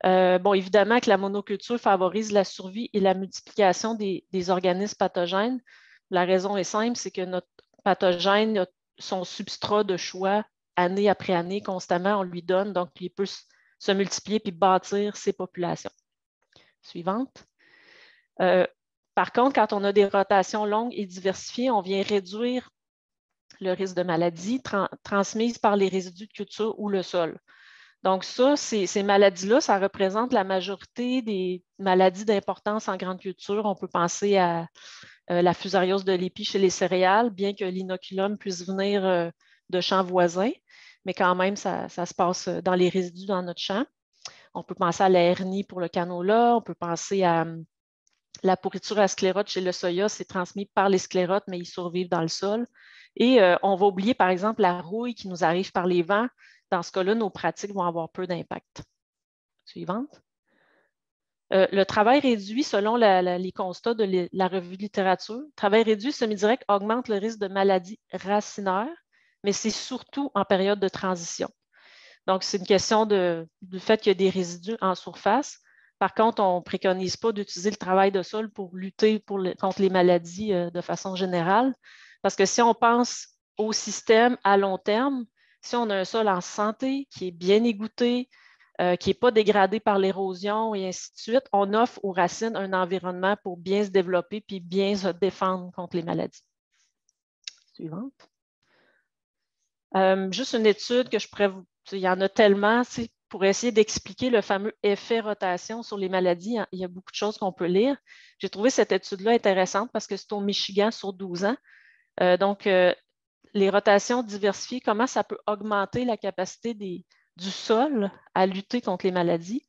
Bon, évidemment que la monoculture favorise la survie et la multiplication des organismes pathogènes. La raison est simple, c'est que notre pathogène, son substrat de choix, année après année, constamment, on lui donne, donc il peut se multiplier puis bâtir ses populations. Suivante. Par contre, quand on a des rotations longues et diversifiées, on vient réduire le risque de maladie transmise par les résidus de culture ou le sol. Donc ça, ces maladies-là, ça représente la majorité des maladies d'importance en grande culture. On peut penser à la fusariose de l'épi chez les céréales, bien que l'inoculum puisse venir de champs voisins, mais quand même, ça se passe dans les résidus dans notre champ. On peut penser à la hernie pour le canola, on peut penser à la pourriture à sclérote chez le soya, c'est transmis par les sclérotes, mais ils survivent dans le sol. Et on va oublier, par exemple, la rouille qui nous arrive par les vents. Dans ce cas-là, nos pratiques vont avoir peu d'impact. Suivante. Le travail réduit, selon les constats de la revue de littérature, le travail réduit semi-direct augmente le risque de maladies racinaires, mais c'est surtout en période de transition. Donc, c'est une question du fait qu'il y a des résidus en surface. Par contre, on ne préconise pas d'utiliser le travail de sol pour lutter contre les maladies de façon générale. Parce que si on pense au système à long terme, si on a un sol en santé, qui est bien égoutté, qui n'est pas dégradé par l'érosion et ainsi de suite, on offre aux racines un environnement pour bien se développer puis bien se défendre contre les maladies. Suivante. Juste une étude que je pourrais vous... Il y en a tellement, pour essayer d'expliquer le fameux effet rotation sur les maladies. Il y a beaucoup de choses qu'on peut lire. J'ai trouvé cette étude-là intéressante parce que c'est au Michigan sur 12 ans. Donc, les rotations diversifiées, comment ça peut augmenter la capacité du sol à lutter contre les maladies.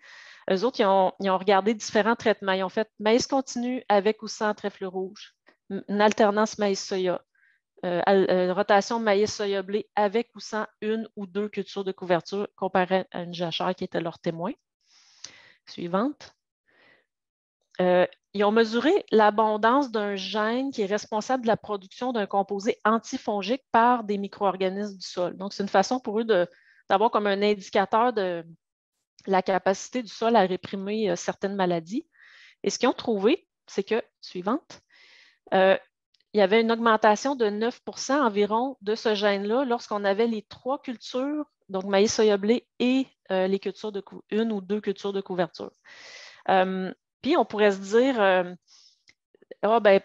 Eux autres, ils ont regardé différents traitements. Ils ont fait maïs continu avec ou sans trèfle rouge, une alternance maïs-soya, rotation maïs-soya-blé avec ou sans une ou deux cultures de couverture comparé à une jachère qui était leur témoin. Suivante. Ils ont mesuré l'abondance d'un gène qui est responsable de la production d'un composé antifongique par des micro-organismes du sol. Donc, c'est une façon pour eux d'avoir comme un indicateur de la capacité du sol à réprimer certaines maladies. Et ce qu'ils ont trouvé, c'est que, suivante, il y avait une augmentation de 9 % environ de ce gène-là lorsqu'on avait les trois cultures, donc maïs, soya, blé et les cultures une ou deux cultures de couverture. Puis, on pourrait se dire,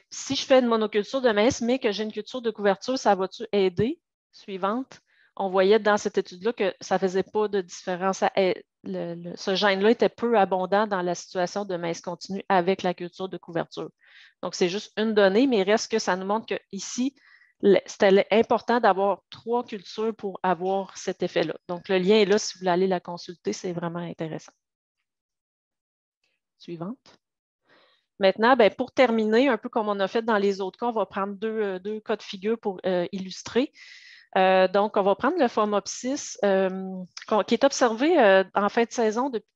si je fais une monoculture de maïs, mais que j'ai une culture de couverture, ça va-tu aider? Suivante. On voyait dans cette étude-là que ça ne faisait pas de différence. Ce gène-là était peu abondant dans la situation de maïs continu avec la culture de couverture. Donc, c'est juste une donnée, mais il reste que ça nous montre qu'ici, c'était important d'avoir trois cultures pour avoir cet effet-là. Donc, le lien est là, si vous voulez aller la consulter, c'est vraiment intéressant. Suivante. Maintenant, pour terminer, un peu comme on a fait dans les autres cas, on va prendre deux cas de figure pour illustrer. Donc, on va prendre le Phomopsis qui est observé en fin de saison depuis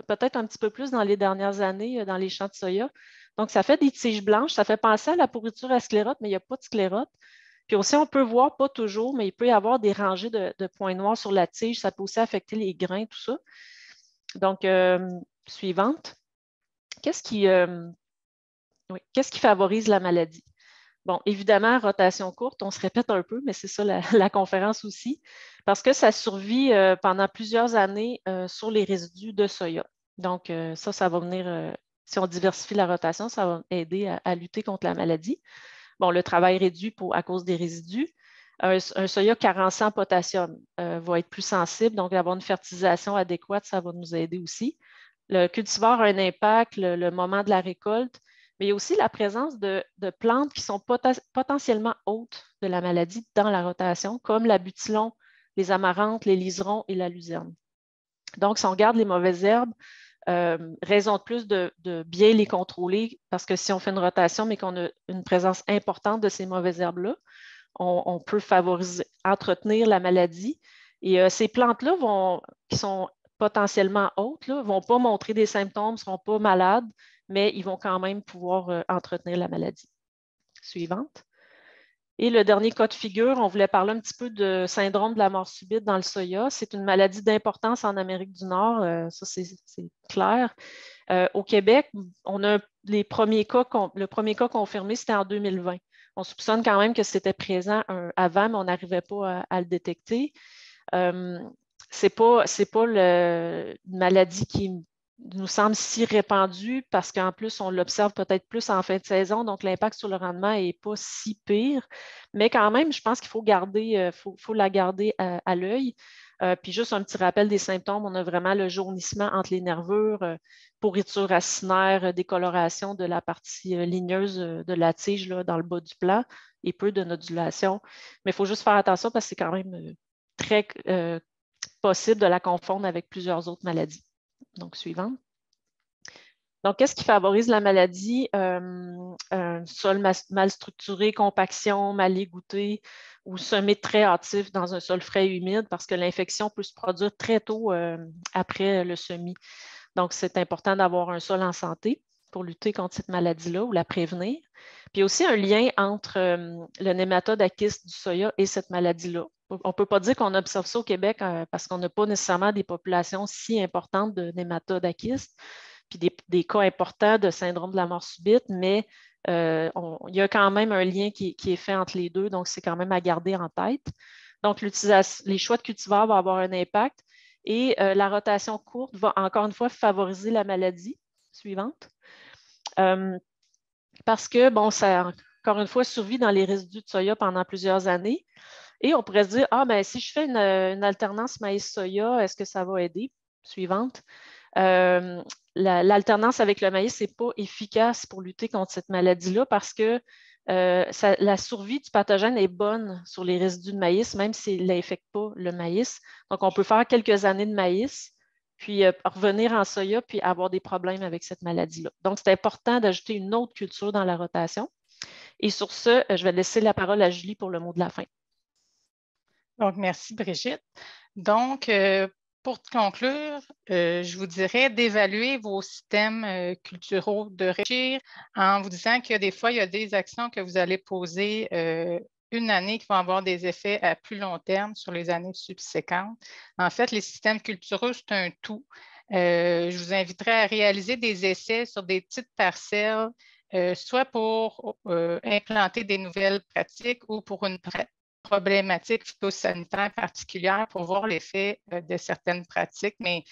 peut-être un petit peu plus dans les dernières années dans les champs de soya. Donc, ça fait des tiges blanches. Ça fait penser à la pourriture à sclérote, mais il n'y a pas de sclérote. Puis aussi, on peut voir, pas toujours, mais il peut y avoir des rangées de points noirs sur la tige. Ça peut aussi affecter les grains, tout ça. Donc, suivante. Qu'est-ce qui favorise la maladie? Bon, évidemment, rotation courte, on se répète un peu, mais c'est ça la conférence aussi, parce que ça survit pendant plusieurs années sur les résidus de soya. Donc, ça va venir, si on diversifie la rotation, ça va aider à lutter contre la maladie. Bon, le travail réduit à cause des résidus. Un soya carencé en potassium va être plus sensible, donc avoir une fertilisation adéquate, ça va nous aider aussi. Le cultivar a un impact, le moment de la récolte, mais il y a aussi la présence de plantes qui sont potentiellement hôtes de la maladie dans la rotation, comme la butilon, les amaranthes, les liserons et la luzerne. Donc, si on regarde les mauvaises herbes, raison de plus de bien les contrôler, parce que si on fait une rotation, mais qu'on a une présence importante de ces mauvaises herbes-là, on peut entretenir la maladie. Et ces plantes-là qui sont potentiellement hôtes, ne vont pas montrer des symptômes, ne seront pas malades, mais ils vont quand même pouvoir entretenir la maladie. Suivante. Et le dernier cas de figure, on voulait parler un petit peu de syndrome de la mort subite dans le soya. C'est une maladie d'importance en Amérique du Nord, ça c'est clair. Au Québec, on a le premier cas confirmé, c'était en 2020. On soupçonne quand même que c'était présent avant, mais on n'arrivait pas à le détecter. C'est pas une maladie qui nous semble si répandue parce qu'en plus, on l'observe peut-être plus en fin de saison, donc l'impact sur le rendement n'est pas si pire. Mais quand même, je pense qu'il faut la garder à l'œil. Puis juste un petit rappel des symptômes, on a vraiment le jaunissement entre les nervures, pourriture racinaire, décoloration de la partie ligneuse de la tige là, dans le bas du plant et peu de nodulation. Mais il faut juste faire attention parce que c'est quand même très possible de la confondre avec plusieurs autres maladies. Donc, suivante. Donc, qu'est-ce qui favorise la maladie? Un sol mal structuré, compaction, mal égoutté ou semé très hâtif dans un sol frais et humide parce que l'infection peut se produire très tôt après le semis. Donc, c'est important d'avoir un sol en santé pour lutter contre cette maladie-là ou la prévenir. Puis, il y a aussi un lien entre le nématode à kyste du soya et cette maladie-là. On ne peut pas dire qu'on observe ça au Québec parce qu'on n'a pas nécessairement des populations si importantes de nématodes à kyste, puis des cas importants de syndrome de la mort subite, mais il y a quand même un lien qui est fait entre les deux, donc c'est quand même à garder en tête. Donc, les choix de cultivars vont avoir un impact et la rotation courte va encore une fois favoriser la maladie suivante. Parce que, bon, ça, encore une fois, survit dans les résidus de soya pendant plusieurs années. Et on pourrait se dire, ah, ben si je fais une alternance maïs-soya, est-ce que ça va aider? Suivante. L'alternance avec le maïs n'est pas efficace pour lutter contre cette maladie-là parce que la survie du pathogène est bonne sur les résidus de maïs, même s'il n'infecte pas le maïs. Donc, on peut faire quelques années de maïs, puis revenir en soya, puis avoir des problèmes avec cette maladie-là. Donc, c'est important d'ajouter une autre culture dans la rotation. Et sur ce, je vais laisser la parole à Julie pour le mot de la fin. Donc, merci Brigitte. Donc, pour conclure, je vous dirais d'évaluer vos systèmes culturaux, de réfléchir en vous disant que des fois, il y a des actions que vous allez poser une année qui vont avoir des effets à plus long terme sur les années subséquentes. En fait, les systèmes culturaux, c'est un tout. Je vous inviterai à réaliser des essais sur des petites parcelles, soit pour implanter des nouvelles pratiques ou pour une problématique phytosanitaire particulière pour voir l'effet de certaines pratiques, mais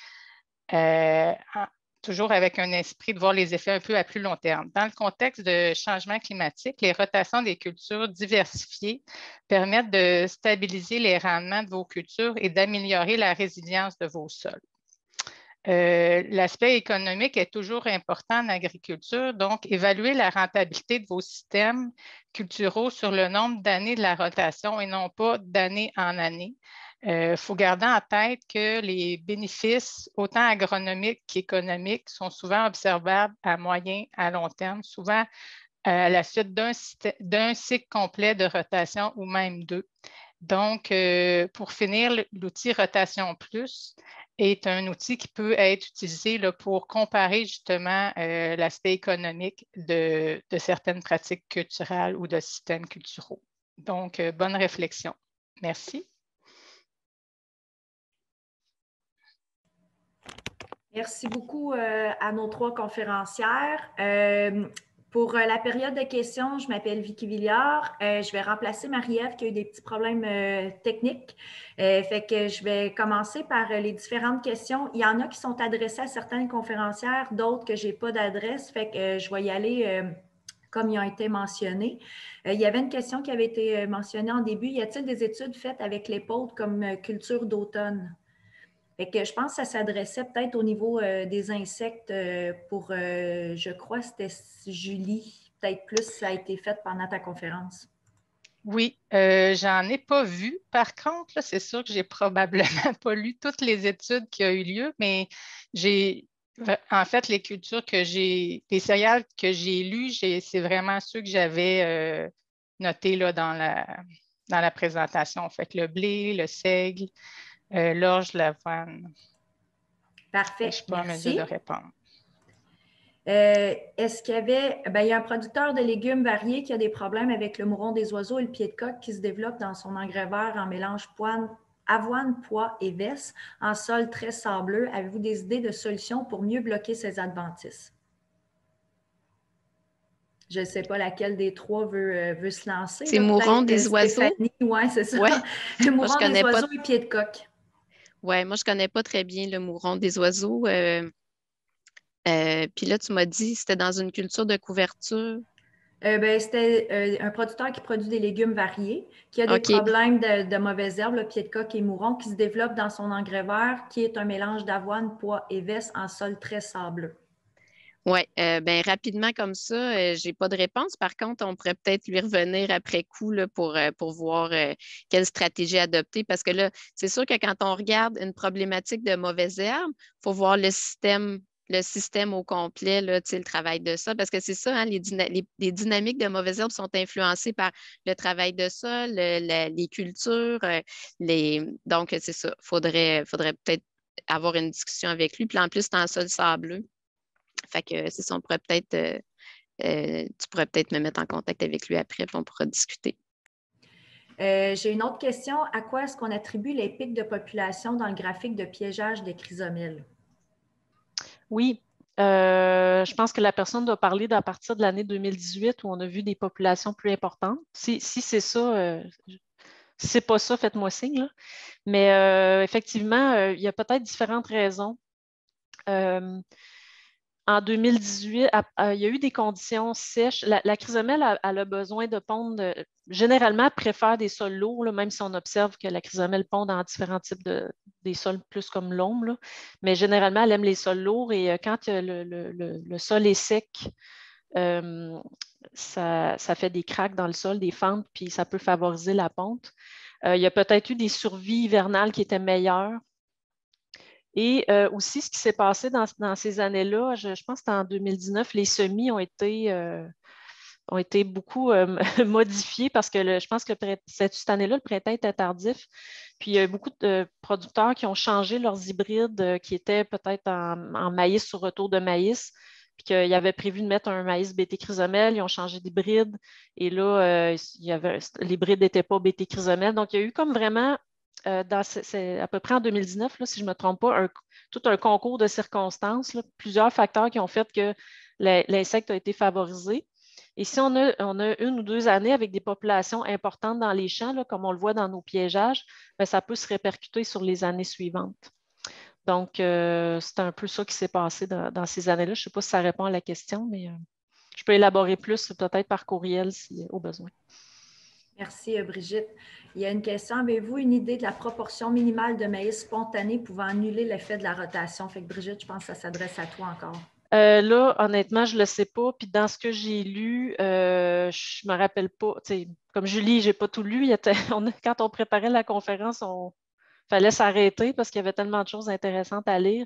toujours avec un esprit de voir les effets un peu à plus long terme. Dans le contexte de changement climatique, les rotations des cultures diversifiées permettent de stabiliser les rendements de vos cultures et d'améliorer la résilience de vos sols. L'aspect économique est toujours important en agriculture, donc évaluer la rentabilité de vos systèmes culturaux sur le nombre d'années de la rotation et non pas d'année en année. Il faut garder en tête que les bénéfices, autant agronomiques qu'économiques, sont souvent observables à moyen, à long terme, souvent à la suite d'un cycle complet de rotation ou même deux. Donc, pour finir, l'outil Rotation Plus est un outil qui peut être utilisé là, pour comparer justement l'aspect économique de certaines pratiques culturelles ou de systèmes culturaux. Donc, bonne réflexion. Merci. Merci beaucoup à nos trois conférencières. Pour la période de questions, je m'appelle Vicky Villiard. Je vais remplacer Marie-Ève qui a eu des petits problèmes techniques. Fait que je vais commencer par les différentes questions. Il y en a qui sont adressées à certaines conférencières, d'autres que je n'ai pas d'adresse. Fait que je vais y aller comme ils ont été mentionnés. Il y avait une question qui avait été mentionnée en début. Y a-t-il des études faites avec l'épaule comme culture d'automne? Fait que je pense que ça s'adressait peut-être au niveau des insectes pour, je crois, c'était Julie. Peut-être plus ça a été fait pendant ta conférence. Oui, j'en ai pas vu. Par contre, c'est sûr que j'ai probablement pas lu toutes les études qui ont eu lieu, mais en fait, les cultures les céréales que j'ai lues, c'est vraiment ceux que j'avais notés là, dans la présentation. Fait que le blé, le seigle, l'orge, l'avoine. Parfait. Je ne suis pas en mesure de répondre. Est-ce qu'il y avait, il y a un producteur de légumes variés qui a des problèmes avec le mouron des oiseaux et le pied de coq qui se développe dans son engrais vert en mélange avoine, pois et vesse en sol très sableux. Avez-vous des idées de solutions pour mieux bloquer ces adventices? Je ne sais pas laquelle des trois veut se lancer. C'est mouron des oiseaux? Stéphanie, oui, c'est ça. Ouais. Mouron des oiseaux et pied de coq. Oui, moi, je ne connais pas très bien le mouron des oiseaux. Puis là, tu m'as dit c'était dans une culture de couverture. C'était un producteur qui produit des légumes variés, qui a des problèmes de mauvaises herbes, le pied de coq et mouron, qui se développe dans son engrais vert, qui est un mélange d'avoine, pois et vesse en sol très sableux. Oui, rapidement comme ça, je n'ai pas de réponse. Par contre, on pourrait peut-être lui revenir après coup là, pour voir quelle stratégie adopter. Parce que là, c'est sûr que quand on regarde une problématique de mauvaises herbes, il faut voir le système au complet, là, le travail de sol. Parce que c'est ça, hein, les dynamiques de mauvaises herbes sont influencées par le travail de sol, les cultures. Donc, c'est ça. Faudrait peut-être avoir une discussion avec lui. Puis en plus, c'est en sol sableux. Fait que c'est ça, tu pourrais peut-être me mettre en contact avec lui après, puis on pourra discuter. J'ai une autre question. À quoi est-ce qu'on attribue les pics de population dans le graphique de piégeage des chrysomèles? Oui, je pense que la personne doit parler d'à partir de l'année 2018 où on a vu des populations plus importantes. Si c'est ça, si ce n'est pas ça, faites-moi signe. Là. Mais effectivement, il y a peut-être différentes raisons. En 2018, il y a eu des conditions sèches. La chrysomèle, elle a besoin de pondre. Généralement, elle préfère des sols lourds, là, même si on observe que la chrysomèle pond dans différents types des sols plus comme l'ombre. Là. Mais généralement, elle aime les sols lourds et quand le sol est sec, ça fait des craques dans le sol, des fentes, puis ça peut favoriser la ponte. Il y a peut-être eu des survies hivernales qui étaient meilleures. Et aussi, ce qui s'est passé dans ces années-là, je pense que c'était en 2019, les semis ont été beaucoup modifiés parce que je pense que cette année-là, le printemps était tardif. Puis il y a beaucoup de producteurs qui ont changé leurs hybrides qui étaient peut-être en maïs sur retour de maïs, puis qu'ils avaient prévu de mettre un maïs BT chrysomèle, ils ont changé d'hybride. Et là, l'hybride n'était pas BT chrysomèle. Donc, il y a eu comme vraiment c'est à peu près en 2019, là, si je ne me trompe pas, tout un concours de circonstances, là, plusieurs facteurs qui ont fait que l'insecte a été favorisé. Et si on a 1 ou 2 années avec des populations importantes dans les champs, là, comme on le voit dans nos piégeages, bien, ça peut se répercuter sur les années suivantes. Donc, c'est un peu ça qui s'est passé dans ces années-là. Je ne sais pas si ça répond à la question, mais je peux élaborer plus peut-être par courriel si au besoin. Merci, Brigitte. Il y a une question. Avez-vous une idée de la proportion minimale de maïs spontané pouvant annuler l'effet de la rotation? Fait que Brigitte, je pense que ça s'adresse à toi encore. Là, honnêtement, je ne le sais pas. Puis dans ce que j'ai lu, je ne me rappelle pas. Comme Julie, je n'ai pas tout lu. Quand on préparait la conférence, il fallait s'arrêter parce qu'il y avait tellement de choses intéressantes à lire.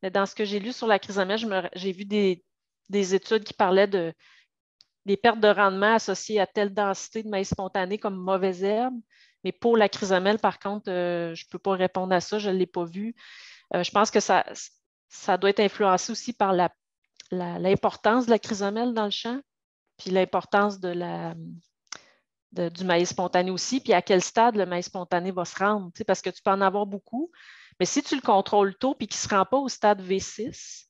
Mais dans ce que j'ai lu sur la chrysomèle, j'ai vu des études qui parlaient des pertes de rendement associées à telle densité de maïs spontané comme mauvaise herbe. Mais pour la chrysomèle, par contre, je ne peux pas répondre à ça, je ne l'ai pas vu. Je pense que ça doit être influencé aussi par l'importance de la chrysomèle dans le champ, puis l'importance du maïs spontané aussi, puis à quel stade le maïs spontané va se rendre, parce que tu peux en avoir beaucoup, mais si tu le contrôles tôt puis qu'il ne se rend pas au stade V6,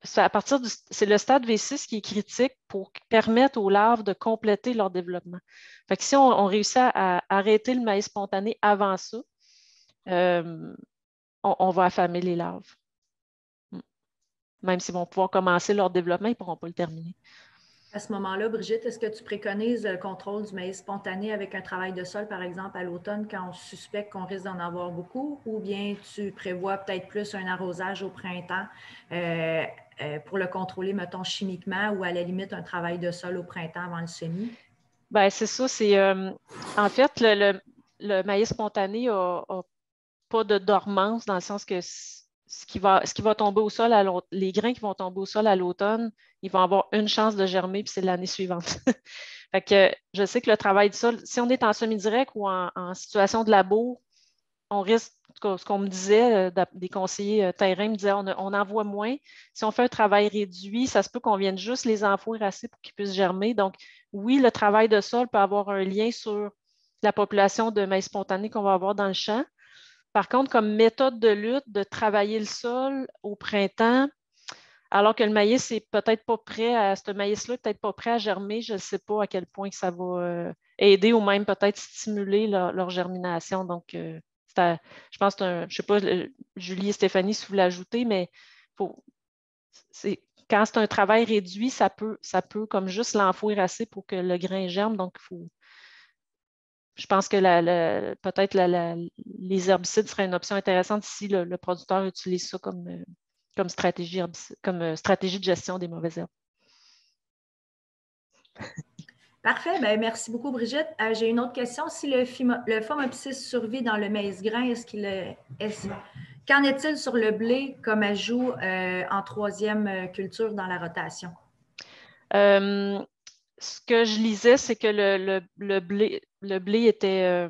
c'est le stade V6 qui est critique pour permettre aux larves de compléter leur développement. Fait que si on réussit à arrêter le maïs spontané avant ça, on va affamer les larves. Même s'ils vont pouvoir commencer leur développement, ils ne pourront pas le terminer. À ce moment-là, Brigitte, est-ce que tu préconises le contrôle du maïs spontané avec un travail de sol, par exemple, à l'automne, quand on suspecte qu'on risque d'en avoir beaucoup, ou bien tu prévois peut-être plus un arrosage au printemps pour le contrôler, mettons, chimiquement, ou à la limite un travail de sol au printemps avant le semis? Bien, c'est ça. En fait, le maïs spontané n'a pas de dormance dans le sens que ce qui va tomber au sol, les grains qui vont tomber au sol à l'automne, ils vont avoir une chance de germer, puis c'est l'année suivante. Fait que je sais que le travail du sol, si on est en semi-direct ou en situation de labour, on risque, ce qu'on me disait, des conseillers terrain me disaient, on en voit moins. Si on fait un travail réduit, ça se peut qu'on vienne juste les enfouir assez pour qu'ils puissent germer. Donc, oui, le travail de sol peut avoir un lien sur la population de maïs spontané qu'on va avoir dans le champ. Par contre, comme méthode de lutte, de travailler le sol au printemps, alors que le maïs n'est peut-être pas prêt ce maïs-là n'est peut-être pas prêt à germer, je ne sais pas à quel point que ça va aider ou même peut-être stimuler leur germination. Donc, je pense que je ne sais pas, Julie et Stéphanie, si vous l'ajoutez, mais quand c'est un travail réduit, ça peut comme juste l'enfouir assez pour que le grain germe. Donc, je pense que peut-être les herbicides seraient une option intéressante si le producteur utilise ça comme stratégie de gestion des mauvaises herbes. Parfait. Bien, merci beaucoup, Brigitte. J'ai une autre question. Si le Phomopsis survit dans le maïs grain, qu'en est-il sur le blé comme ajout en troisième culture dans la rotation? Ce que je lisais, c'est que le blé était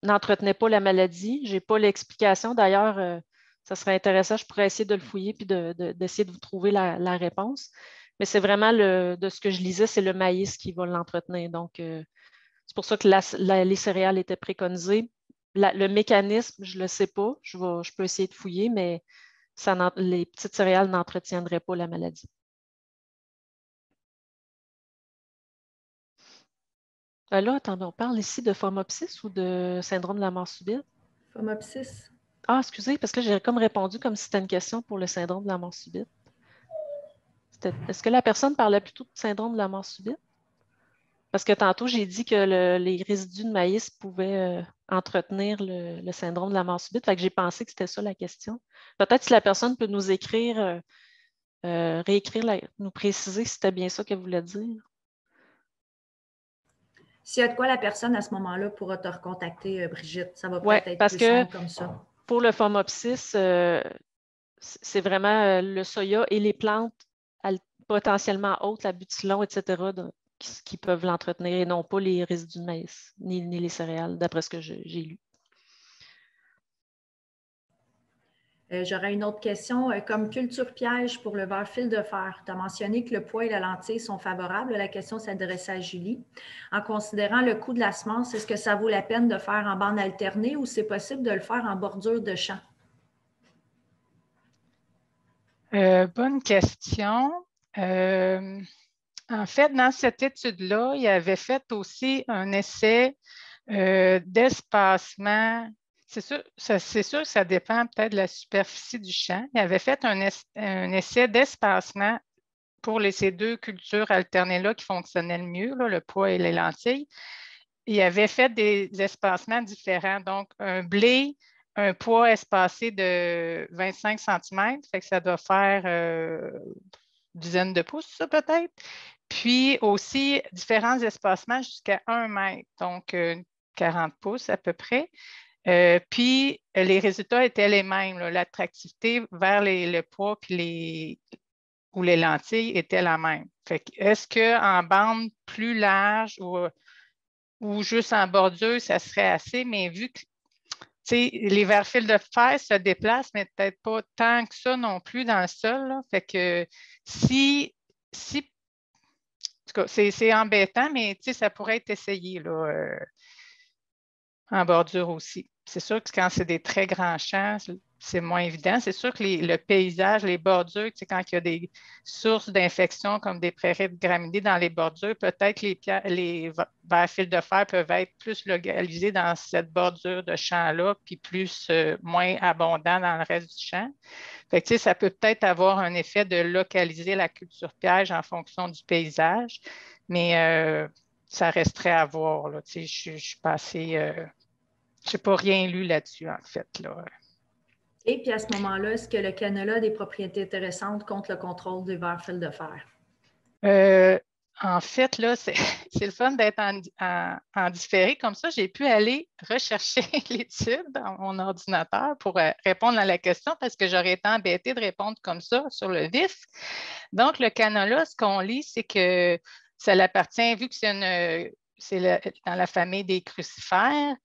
n'entretenait pas la maladie. Je n'ai pas l'explication. D'ailleurs, ça serait intéressant, je pourrais essayer de le fouiller puis d'essayer de vous trouver la réponse. Mais c'est vraiment, de ce que je lisais, c'est le maïs qui va l'entretenir. Donc, c'est pour ça que les céréales étaient préconisées. Le mécanisme, je ne le sais pas. Je peux essayer de fouiller, mais les petites céréales n'entretiendraient pas la maladie. Là, attendez, on parle ici de Phomopsis ou de syndrome de la mort subite? Phomopsis. Ah, excusez, parce que j'ai comme répondu comme si c'était une question pour le syndrome de la mort subite. Est-ce que la personne parlait plutôt de syndrome de la mort subite? Parce que tantôt, j'ai dit que les résidus de maïs pouvaient entretenir le syndrome de la mort subite. Fait que j'ai pensé que c'était ça la question. Peut-être si la personne peut nous écrire, nous préciser si c'était bien ça qu'elle voulait dire. S'il y a de quoi, la personne à ce moment-là pourra te recontacter, Brigitte. Ça va peut-être être parce plus que simple comme ça. Pour le Phomopsis, c'est vraiment le soya et les plantes potentiellement hautes, la butylon, etc., qui peuvent l'entretenir et non pas les résidus de maïs, ni les céréales, d'après ce que j'ai lu. J'aurais une autre question. Comme culture piège pour le beurre fil de fer, tu as mentionné que le pois et la lentille sont favorables. La question s'adressait à Julie. En considérant le coût de la semence, est-ce que ça vaut la peine de faire en bande alternée ou c'est possible de le faire en bordure de champ? Bonne question. En fait, dans cette étude-là, il avait fait aussi un essai d'espacement. C'est sûr que ça dépend peut-être de la superficie du champ. Il avait fait un essai d'espacement pour ces deux cultures alternées-là qui fonctionnaient le mieux, là, le pois et les lentilles. Il avait fait des espacements différents. Donc, un blé, un pois espacé de 25 cm, fait que ça doit faire une dizaine de pouces, ça peut-être. Puis aussi, différents espacements jusqu'à 1 mètre, donc 40 pouces à peu près. Puis, les résultats étaient les mêmes. L'attractivité vers le pois ou les lentilles était la même. Est-ce qu'en bande plus large ou juste en bordure, ça serait assez? Mais vu que les vers fils de fer se déplacent, mais peut-être pas tant que ça non plus dans le sol. Là. Fait que en tout cas, c'est embêtant, mais ça pourrait être essayé là, en bordure aussi. C'est sûr que quand c'est des très grands champs, c'est moins évident. C'est sûr que le paysage, les bordures, quand il y a des sources d'infection comme des prairies de graminées dans les bordures, peut-être que les vers fils de fer peuvent être plus localisés dans cette bordure de champ-là, puis moins abondants dans le reste du champ. Fait que, ça peut peut-être avoir un effet de localiser la culture piège en fonction du paysage, mais ça resterait à voir. Là. Je suis passée... je n'ai pas rien lu là-dessus, en fait. Là. Et puis à ce moment-là, est-ce que le canola a des propriétés intéressantes contre le contrôle des vers fils de fer? En fait, là, c'est le fun d'être en différé. Comme ça, j'ai pu aller rechercher l'étude dans mon ordinateur pour répondre à la question parce que j'aurais été embêtée de répondre comme ça sur le vif. Donc, le canola, ce qu'on lit, c'est que ça l'appartient, vu que c'est dans la famille des crucifères,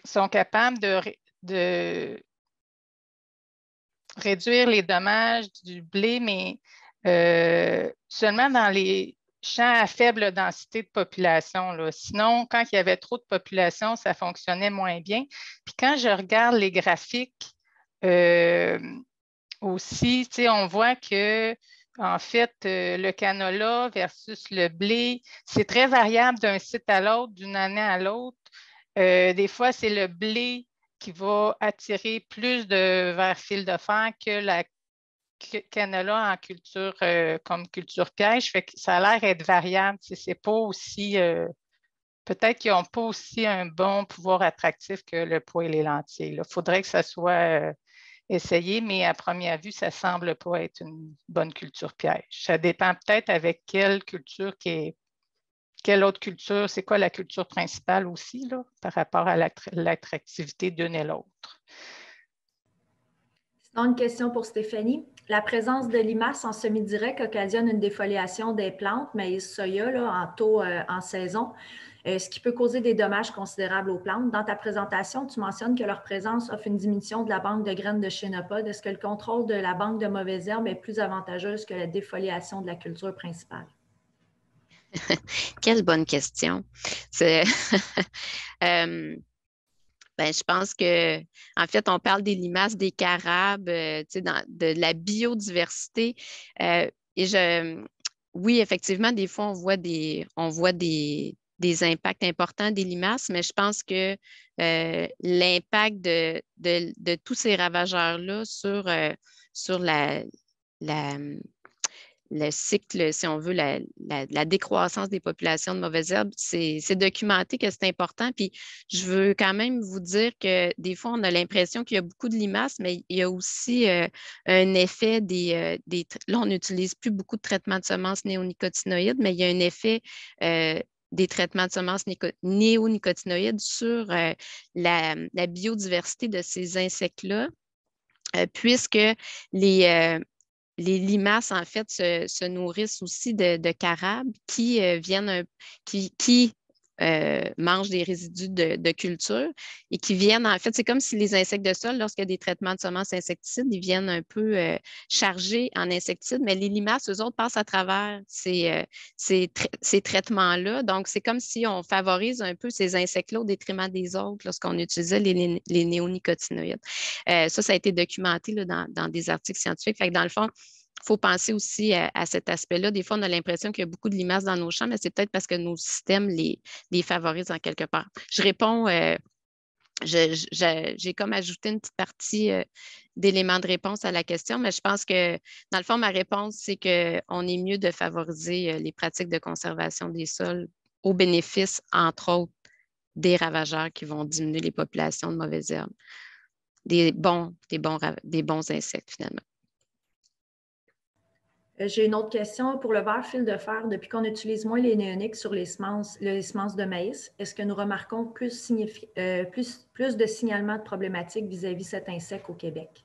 sont capables de réduire les dommages du blé, mais seulement dans les champs à faible densité de population, là. Sinon, quand il y avait trop de population, ça fonctionnait moins bien. Puis quand je regarde les graphiques aussi, on voit que, en fait, le canola versus le blé, c'est très variable d'un site à l'autre, d'une année à l'autre. Des fois, c'est le blé qui va attirer plus vers fil de fer que la canola en culture comme culture piège. Fait que ça a l'air d'être variable. C'est pas aussi. Peut-être qu'ils n'ont pas aussi un bon pouvoir attractif que le pois et les lentilles. Il faudrait que ça soit essayé, mais à première vue, ça ne semble pas être une bonne culture piège. Ça dépend peut-être avec quelle culture quelle autre culture, c'est quoi la culture principale aussi là, par rapport à l'attractivité d'une et l'autre. Sinon, une question pour Stéphanie. La présence de limaces en semi-direct occasionne une défoliation des plantes, maïs, soya, là, en taux en saison, ce qui peut causer des dommages considérables aux plantes. Dans ta présentation, tu mentionnes que leur présence offre une diminution de la banque de graines de chénopode. Est-ce que le contrôle de la banque de mauvaises herbes est plus avantageuse que la défoliation de la culture principale? Quelle bonne question. C'est je pense que, en fait, on parle des limaces, des carabes, de la biodiversité. Oui, effectivement, des fois, on voit des impacts importants des limaces, mais je pense que l'impact de tous ces ravageurs-là sur la, le cycle, si on veut, la décroissance des populations de mauvaises herbes, c'est documenté que c'est important. Puis je veux quand même vous dire que des fois, on a l'impression qu'il y a beaucoup de limaces, mais il y a aussi un effet là, on n'utilise plus beaucoup de traitements de semences néonicotinoïdes, mais il y a un effet des traitements de semences néonicotinoïdes sur la biodiversité de ces insectes-là, puisque les limaces, en fait, se nourrissent aussi de carabes qui mangent des résidus de culture et qui viennent, en fait, c'est comme si les insectes de sol, lorsqu'il y a des traitements de semences insecticides, ils viennent un peu chargés en insecticides, mais les limaces, eux autres, passent à travers ces traitements-là. Donc, c'est comme si on favorise un peu ces insectes-là au détriment des autres lorsqu'on utilisait les néonicotinoïdes. Ça a été documenté là, dans des articles scientifiques. Fait que dans le fond, il faut penser aussi à cet aspect-là. Des fois, on a l'impression qu'il y a beaucoup de limaces dans nos champs, mais c'est peut-être parce que nos systèmes les favorisent en quelque part. Je réponds, j'ai comme ajouté une petite partie d'éléments de réponse à la question, mais je pense que, dans le fond, ma réponse, c'est qu'on est mieux de favoriser les pratiques de conservation des sols au bénéfice, entre autres, des ravageurs qui vont diminuer les populations de mauvaises herbes, des bons insectes, finalement. J'ai une autre question pour le vert fil de fer. Depuis qu'on utilise moins les néoniques sur les semences de maïs, est-ce que nous remarquons plus de signalements de problématiques vis-à-vis cet insecte au Québec?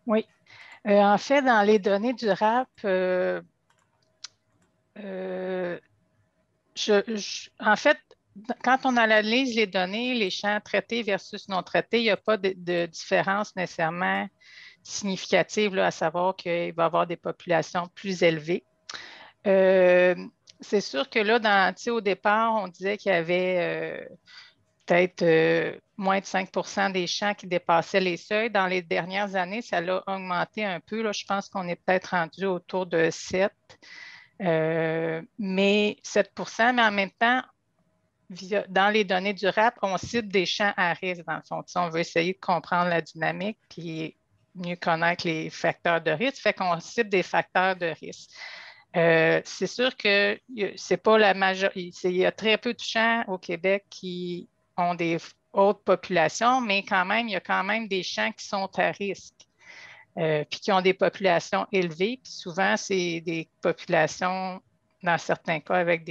Oui. En fait, dans les données du RAP, en fait, quand on analyse les données, les champs traités versus non traités, il n'y a pas de différence nécessairement significative là, à savoir qu'il va y avoir des populations plus élevées. C'est sûr que là, au départ, on disait qu'il y avait peut-être moins de 5 des champs qui dépassaient les seuils. Dans les dernières années, ça l'a augmenté un peu. Là, je pense qu'on est peut-être rendu autour de 7. Mais 7 mais en même temps, dans les données du RAP, on cible des champs à risque, dans le fond. On veut essayer de comprendre la dynamique puis mieux connaître les facteurs de risque, fait qu'on cible des facteurs de risque. C'est sûr que c'est pas la majorité. Il y a très peu de champs au Québec qui ont des hautes populations, mais quand même, il y a quand même des champs qui sont à risque. Puis qui ont des populations élevées. Puis souvent, c'est des populations, dans certains cas, avec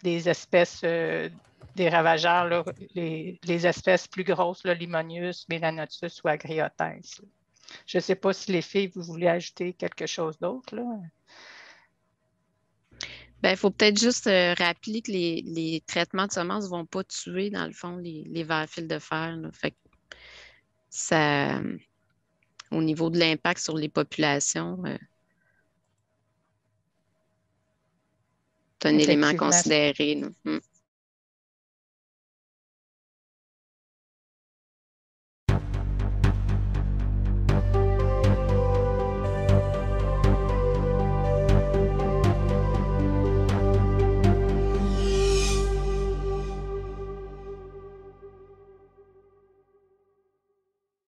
des espèces, des ravageurs, là, les espèces plus grosses, là, Limonius, Melanotus ou Agriothèse. Je ne sais pas si les filles, vous voulez ajouter quelque chose d'autre, là? Ben, il faut peut-être juste rappeler que les traitements de semences ne vont pas tuer, dans le fond, les vers à fil de fer, là. Fait que ça, au niveau de l'impact sur les populations, c'est un élément à Effectivement. considérer, là.